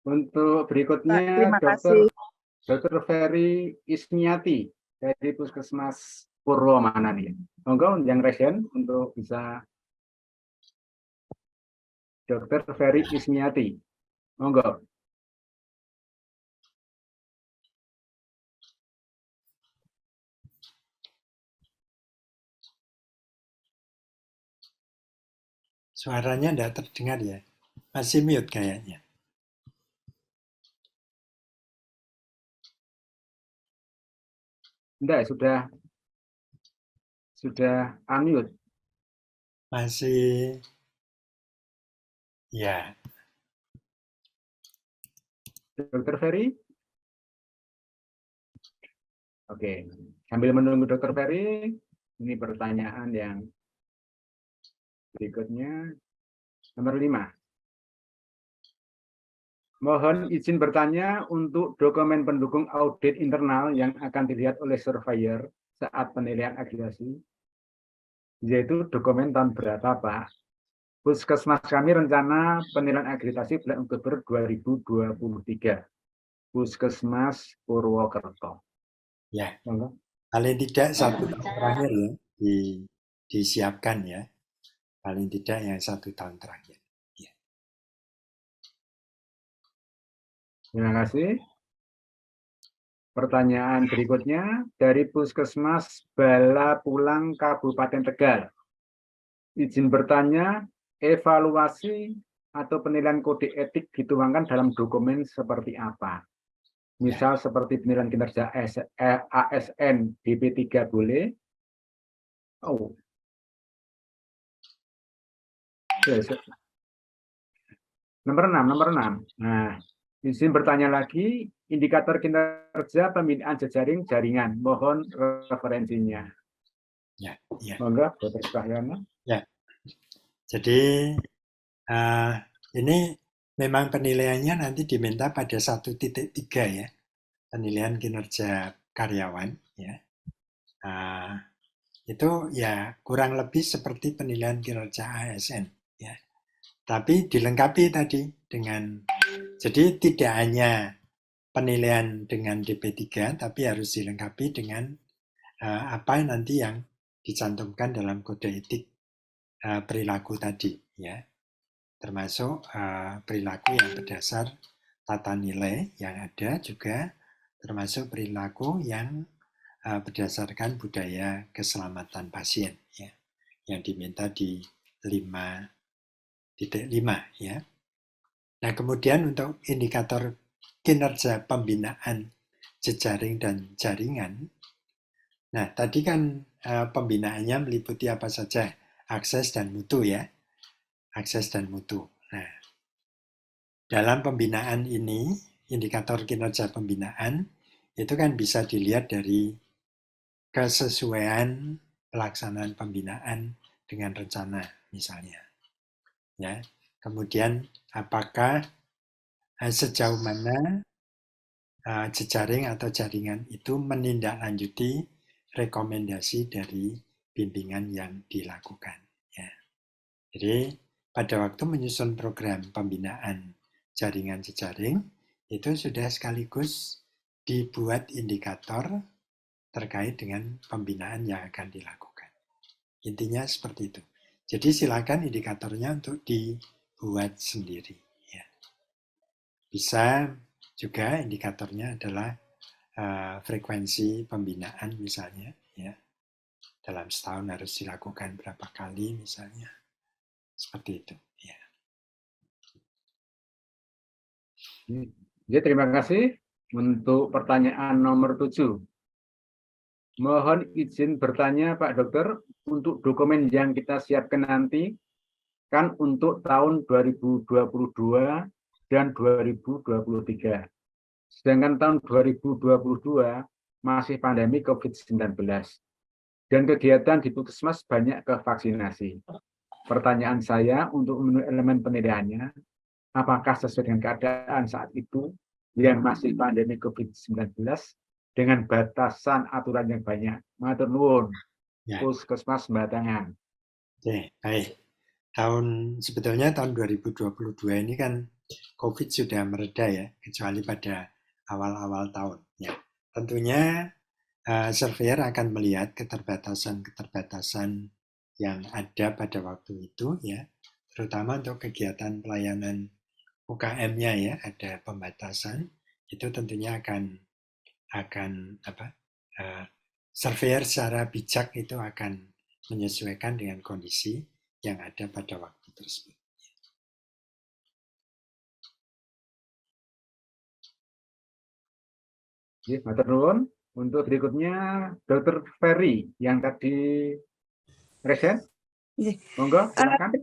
Untuk berikutnya, Terima kasih. Dr. Ferry Ismiati dari Puskesmas Purwomanani. Monggo yang resen untuk bisa Dr. Ferry Ismiati. Monggo. Suaranya tidak terdengar ya. Masih mute kayaknya. Enggak, sudah unmute. Masih, ya. Dr. Ferry? Oke, sambil menunggu Dr. Ferry, ini pertanyaan yang berikutnya, nomor 5. Mohon izin bertanya untuk dokumen pendukung audit internal yang akan dilihat oleh surveyor saat penilaian akreditasi, yaitu dokumen tahun berapa, Pak? Puskesmas kami rencana penilaian akreditasi bulan Oktober 2023. Puskesmas Purwokerto. Ya, paling tidak 1 tahun terakhir ya disiapkan ya. Paling tidak yang 1 tahun terakhir. Ya. Terima kasih. Pertanyaan berikutnya dari Puskesmas Bala Pulang Kabupaten Tegal. Izin bertanya, evaluasi atau penilaian kode etik dituangkan dalam dokumen seperti apa? Misal seperti penilaian kinerja ASN BP3 boleh? Oh. Nomor 6. Nah, izin bertanya lagi, indikator kinerja pembinaan jejaring jaringan. Mohon referensinya. Ya. Monggo, Dr. Cahyono. Ya. Jadi ini memang penilaiannya nanti diminta pada 1.3 ya, penilaian kinerja karyawan ya. Itu ya kurang lebih seperti penilaian kinerja ASN ya. Tapi dilengkapi tadi dengan, jadi tidak hanya penilaian dengan DP3, tapi harus dilengkapi dengan apa nanti yang dicantumkan dalam kode etik perilaku tadi ya, termasuk perilaku yang berdasar tata nilai yang ada, juga termasuk perilaku yang berdasarkan budaya keselamatan pasien ya, yang diminta di 5.5 ya. Nah, kemudian untuk indikator kinerja pembinaan jejaring dan jaringan. Nah, tadi kan pembinaannya meliputi apa saja? Akses dan mutu ya. Akses dan mutu. Nah, dalam pembinaan ini, indikator kinerja pembinaan itu kan bisa dilihat dari kesesuaian pelaksanaan pembinaan dengan rencana. misalnya. Ya. Kemudian apakah sejauh mana jejaring atau jaringan itu menindaklanjuti rekomendasi dari bimbingan yang dilakukan. Ya. Jadi pada waktu menyusun program pembinaan jaringan jejaring, itu sudah sekaligus dibuat indikator terkait dengan pembinaan yang akan dilakukan. Intinya seperti itu. Jadi silakan indikatornya untuk dibuat sendiri. Ya. Bisa juga indikatornya adalah frekuensi pembinaan misalnya. Ya. Dalam setahun harus dilakukan berapa kali misalnya. Seperti itu. Ya. Ya, terima kasih untuk pertanyaan nomor 7. Mohon izin bertanya Pak Dokter, untuk dokumen yang kita siapkan nanti, kan untuk tahun 2022 dan 2023. Sedangkan tahun 2022 masih pandemi COVID-19. Dan kegiatan di Puskesmas banyak ke vaksinasi. Pertanyaan saya untuk memenuhi elemen penilaiannya, apakah sesuai dengan keadaan saat itu yang masih pandemi COVID-19 dengan batasan aturan yang banyak? Matur nuwun. Ya. Puskesmas Batangan. Oke, baik. Sebetulnya tahun 2022 ini kan COVID sudah mereda ya, kecuali pada awal-awal tahun. Ya. Tentunya surveyor akan melihat keterbatasan-keterbatasan yang ada pada waktu itu ya, terutama untuk kegiatan pelayanan UKM-nya ya, ada pembatasan. Itu tentunya akan surveyor secara bijak itu akan menyesuaikan dengan kondisi yang ada pada waktu tersebut. Ya, matur nuwun. Untuk berikutnya Dr. Ferry yang tadi present. Monggo, silakan.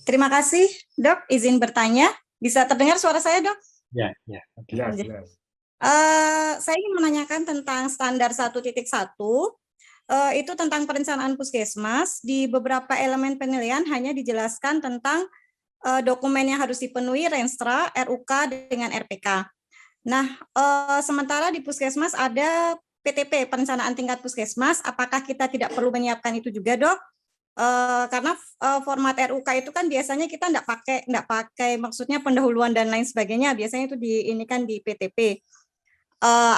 Terima kasih, Dok. Izin bertanya. Bisa terdengar suara saya, Dok? Ya, ya. Okay. Jelas. Saya ingin menanyakan tentang standar 1.1. Itu tentang perencanaan puskesmas. Di beberapa elemen penilaian hanya dijelaskan tentang dokumen yang harus dipenuhi, Renstra, RUK, dengan RPK. Nah, sementara di puskesmas ada PTP, perencanaan tingkat puskesmas. Apakah kita tidak perlu menyiapkan itu juga, Dok? Karena format RUK itu kan biasanya kita nggak pakai maksudnya pendahuluan dan lain sebagainya, biasanya itu diinikan di PTP.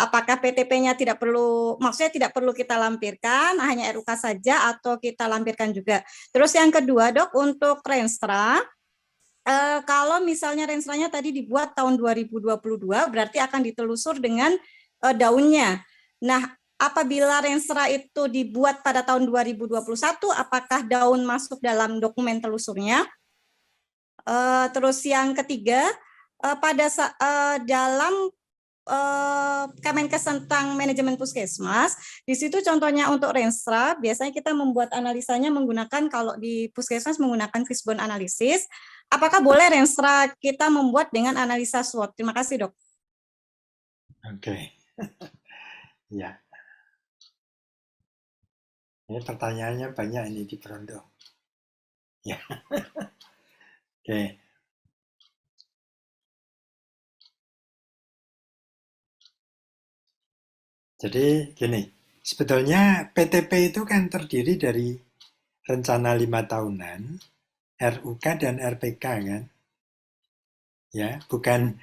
Apakah PTP-nya tidak perlu, maksudnya tidak perlu kita lampirkan, hanya RUK saja atau kita lampirkan juga? Terus yang kedua, Dok, untuk Renstra, kalau misalnya Renstranya tadi dibuat tahun 2022, berarti akan ditelusur dengan daunnya. Nah, apabila Renstra itu dibuat pada tahun 2021, apakah daun masuk dalam dokumen telusurnya? Terus yang ketiga, dalam Kemenkes tentang manajemen puskesmas, di situ contohnya untuk Renstra, biasanya kita membuat analisanya menggunakan, kalau di puskesmas menggunakan fishbone analisis. Apakah boleh Renstra kita membuat dengan analisa SWOT? Terima kasih, Dok. Oke. Ya. Ini pertanyaannya banyak ini di Berondong. Ya. Oke. Jadi gini, sebetulnya PTP itu kan terdiri dari rencana 5 tahunan, RUK dan RPK kan. Ya, bukan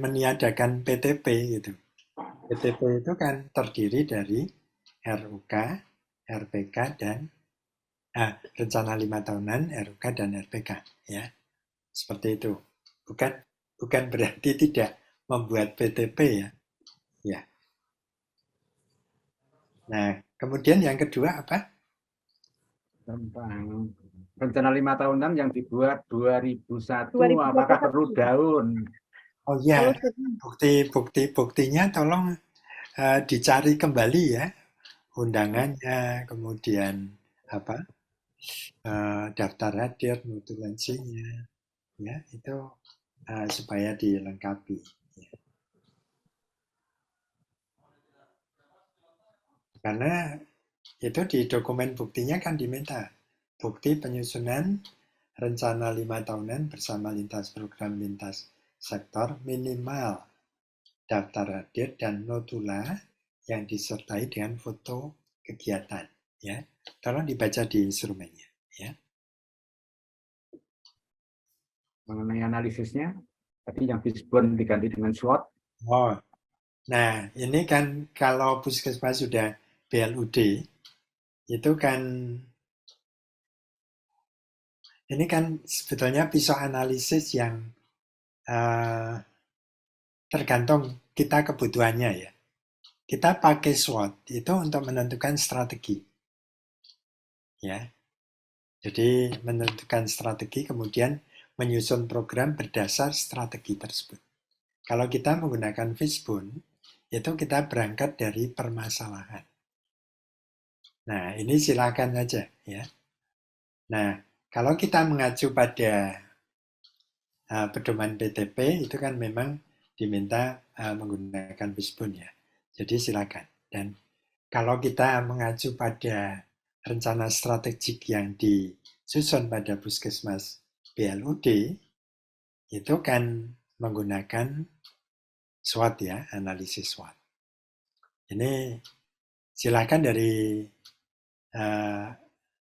meniadakan PTP gitu. PTP itu kan terdiri dari RUK, RPK dan rencana 5 tahunan, RUK dan RPK ya. Seperti itu. Bukan berarti tidak membuat PTP ya. Ya. Nah, kemudian yang kedua apa? Tentang rencana 5 tahunan yang dibuat 2001, apakah perlu daun? Oh ya, buktinya tolong dicari kembali ya, undangannya, kemudian apa, daftar hadir, notulensinya, ya itu supaya dilengkapi. Ya. Karena itu di dokumen buktinya kan diminta bukti penyusunan rencana 5 tahunan bersama lintas program lintas sektor minimal daftar hadir dan notula yang disertai dengan foto kegiatan. Ya, tolong dibaca di instrumennya. Ya. Mengenai analisisnya, tadi yang Fishbone diganti dengan SWOT. Oh, nah ini kan kalau puskesmas sudah BLUD, itu kan ini kan sebetulnya pisau analisis yang tergantung kita kebutuhannya ya. Kita pakai SWOT itu untuk menentukan strategi. Ya. Jadi menentukan strategi kemudian menyusun program berdasar strategi tersebut. Kalau kita menggunakan Fishbone, itu kita berangkat dari permasalahan. Nah, ini silakan aja ya. Nah, kalau kita mengacu pada pedoman PTP itu kan memang diminta menggunakan Fishbone ya. Jadi silakan. Dan kalau kita mengacu pada rencana strategik yang disusun pada puskesmas BLUD, itu kan menggunakan SWOT ya, analisis SWOT. Ini silakan dari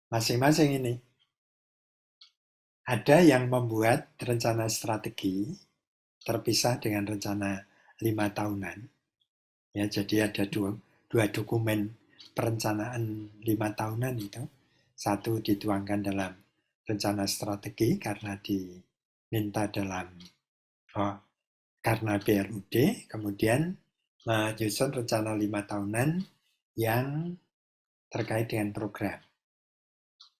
masing-masing ini. Ada yang membuat rencana strategi terpisah dengan rencana 5 tahunan. Ya, jadi ada dua dokumen perencanaan 5 tahunan itu. Satu dituangkan dalam rencana strategi karena diminta karena BLUD, kemudian menyusun rencana 5 tahunan yang terkait dengan program.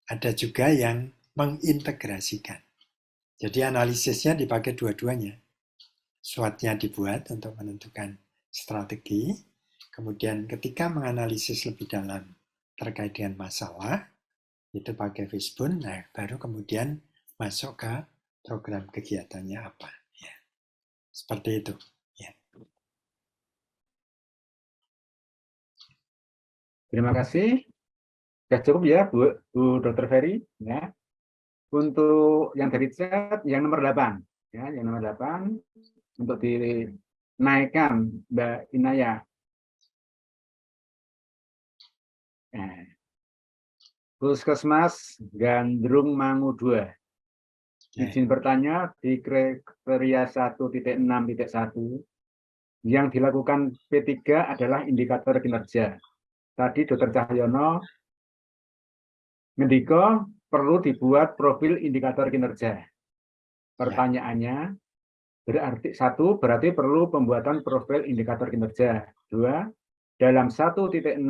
Ada juga yang mengintegrasikan. Jadi analisisnya dipakai dua-duanya. SWOT-nya dibuat untuk menentukan strategi, kemudian ketika menganalisis lebih dalam terkait dengan masalah, itu pakai Fishbone, nah baru kemudian masuk ke program kegiatannya apa. Ya. Seperti itu. Ya. Terima kasih. Sudah cukup ya, Bu Dr. Ferry. Ya. Untuk yang dari chat, yang nomor 8. Ya, yang nomor 8, untuk dinaikkan, Mbak Inaya. Puskesmas Gandrung Mangu 2. Izin bertanya di kriteria 1.6.1 yang dilakukan P3 adalah indikator kinerja. Tadi Dr. Cahyono mendiko perlu dibuat profil indikator kinerja. Pertanyaannya, berarti perlu pembuatan profil indikator kinerja. 2, dalam 1.6.1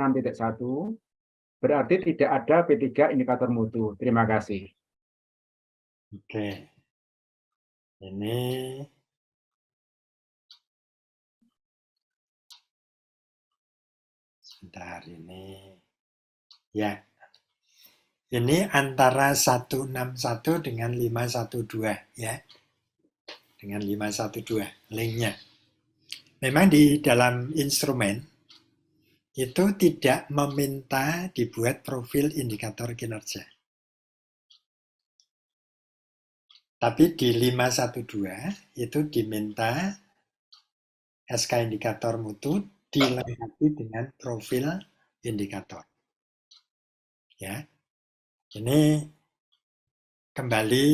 berarti tidak ada P3 indikator mutu. Terima kasih. Oke. Ini sebentar ini. Ya. Ini antara 161 dengan 512 ya. Dengan 512 linknya. Memang di dalam instrumen itu tidak meminta dibuat profil indikator kinerja. Tapi di 512 itu diminta SK indikator mutu dilengkapi dengan profil indikator. Ya. Ini kembali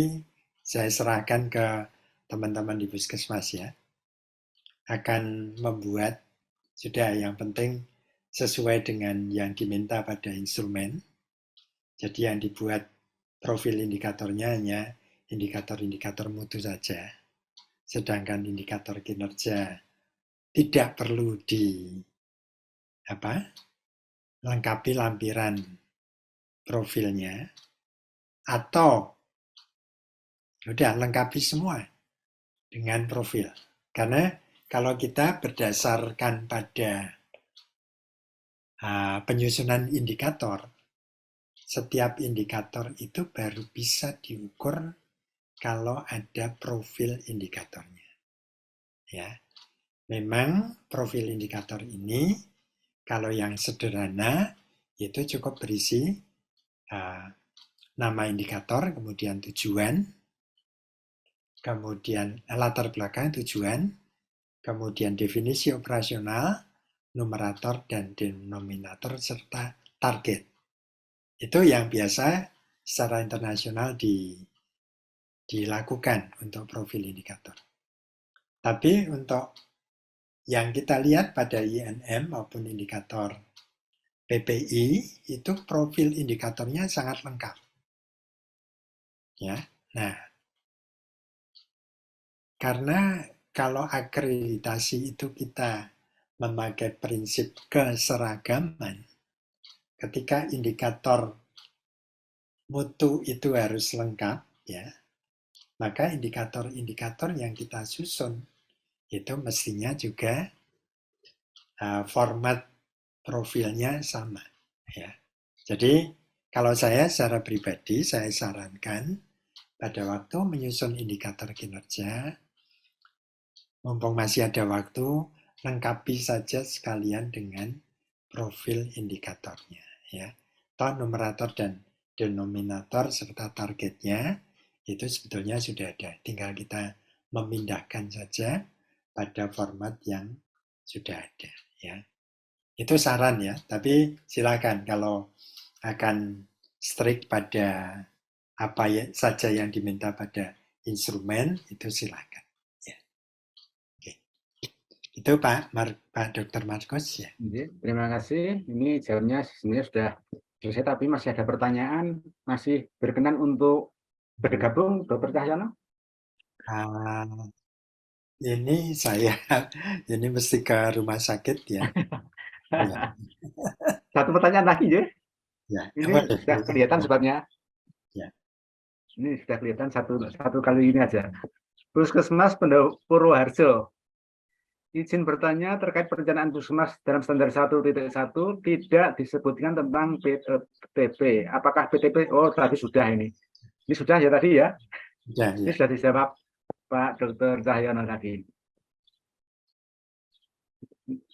saya serahkan ke teman-teman di puskesmas ya. Akan membuat sudah yang penting sesuai dengan yang diminta pada instrumen. Jadi yang dibuat profil indikatornya hanya indikator-indikator mutu saja. Sedangkan indikator kinerja tidak perlu lengkapi lampiran profilnya, atau udah lengkapi semua dengan profil. Karena kalau kita berdasarkan pada penyusunan indikator, setiap indikator itu baru bisa diukur kalau ada profil indikatornya. Ya, memang profil indikator ini kalau yang sederhana itu cukup berisi nama indikator, kemudian tujuan, kemudian latar belakang tujuan, kemudian definisi operasional, numerator dan denominator, serta target. Itu yang biasa secara internasional dilakukan untuk profil indikator. Tapi untuk yang kita lihat pada INM maupun indikator PPI, itu profil indikatornya sangat lengkap. Ya, nah, karena kalau akreditasi itu kita memakai prinsip keseragaman, ketika indikator mutu itu harus lengkap, ya, maka indikator-indikator yang kita susun itu mestinya juga format profilnya sama. Ya. Jadi kalau saya secara pribadi, saya sarankan pada waktu menyusun indikator kinerja, mumpung masih ada waktu, lengkapi saja sekalian dengan profil indikatornya. Ya. Toh numerator dan denominator serta targetnya itu sebetulnya sudah ada. Tinggal kita memindahkan saja pada format yang sudah ada. Ya. Itu saran ya, tapi silakan kalau akan strict pada apa saja yang diminta pada instrumen, itu silakan. Ya. Oke. Itu Pak Dr. Markus ya. Terima kasih. Ini jamnya sebenarnya sudah selesai, tapi masih ada pertanyaan. Masih berkenan untuk bergabung, Dr. Cahyono? Ini saya, ini mesti ke rumah sakit ya. Ya. Satu pertanyaan lagi ya. Ya, Ini sudah kelihatan sebabnya. Ya. Ini sudah kelihatan satu kali ini aja. Puskesmas Purwoharjo. Izin bertanya terkait perencanaan puskesmas dalam standar 1.1 tidak disebutkan tentang PTP. Apakah PTP? Oh, tadi sudah ini. Ini sudah ya tadi ya? Ya, Ini ya. sudah dijawab Pak Dr. Cahyono tadi.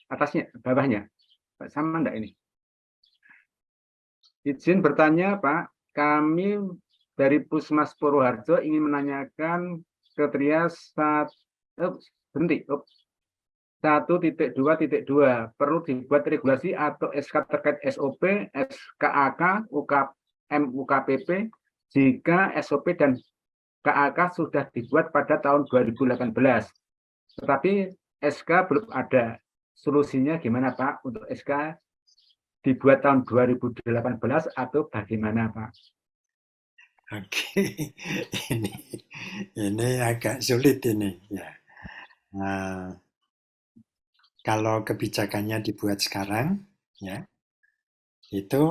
Atasnya, bawahnya. Sama enggak ini? Izin bertanya Pak, kami dari Puskesmas Purwoharjo ingin menanyakan kriteria 1.2.2 perlu dibuat regulasi atau SK terkait SOP, SKAK, UKPP jika SOP dan KAK sudah dibuat pada tahun 2018. Tetapi SK belum ada. Solusinya gimana Pak untuk SK dibuat tahun 2018 atau bagaimana Pak? Oke, ini agak sulit ini ya. Kalau kebijakannya dibuat sekarang, ya, itu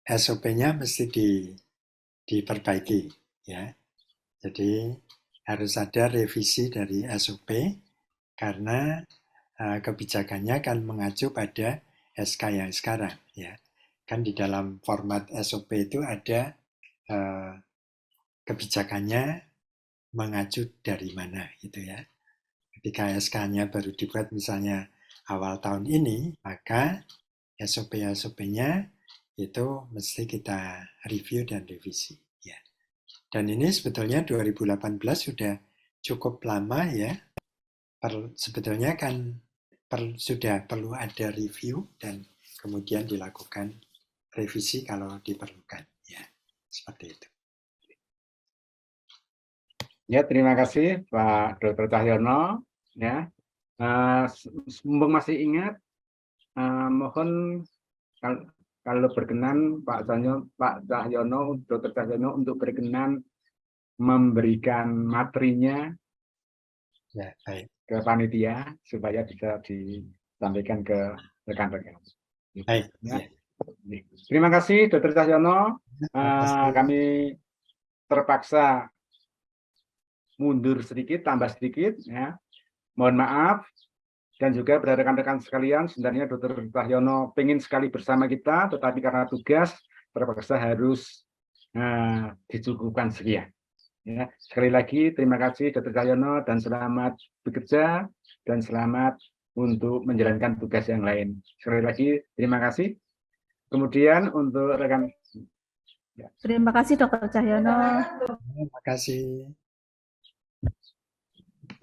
SOP-nya mesti diperbaiki, ya. Jadi harus ada revisi dari SOP karena kebijakannya akan mengacu pada SK yang sekarang, ya. Kan di dalam format SOP itu ada kebijakannya mengacu dari mana, gitu ya. Ketika SK-nya baru dibuat misalnya awal tahun ini, maka SOP-SOP-nya itu mesti kita review dan revisi. Ya. Dan ini sebetulnya 2018 sudah cukup lama ya. Sebetulnya kan sudah perlu ada review dan kemudian dilakukan revisi kalau diperlukan. Ya, seperti itu. Ya, terima kasih Pak Dr. Cahyono. Ya, mumpung masih ingat, mohon kalau berkenan Pak Cahyono, Dr. Cahyono untuk berkenan memberikan materinya ya, baik. ke panitia supaya bisa disampaikan ke rekan-rekan. Baik. Ya. Ya. Terima kasih Dr. Cahyono. Kami terpaksa mundur sedikit, tambah sedikit, ya. Mohon maaf. Dan juga pada rekan-rekan sekalian, sebenarnya Dr. Cahyono pengen sekali bersama kita, tetapi karena tugas terpaksa harus dicukupkan sekian. Ya, sekali lagi terima kasih Dr. Cahyono dan selamat bekerja dan selamat untuk menjalankan tugas yang lain. Sekali lagi terima kasih. Kemudian untuk rekan Ya. Terima kasih Dr. Cahyono. Terima kasih.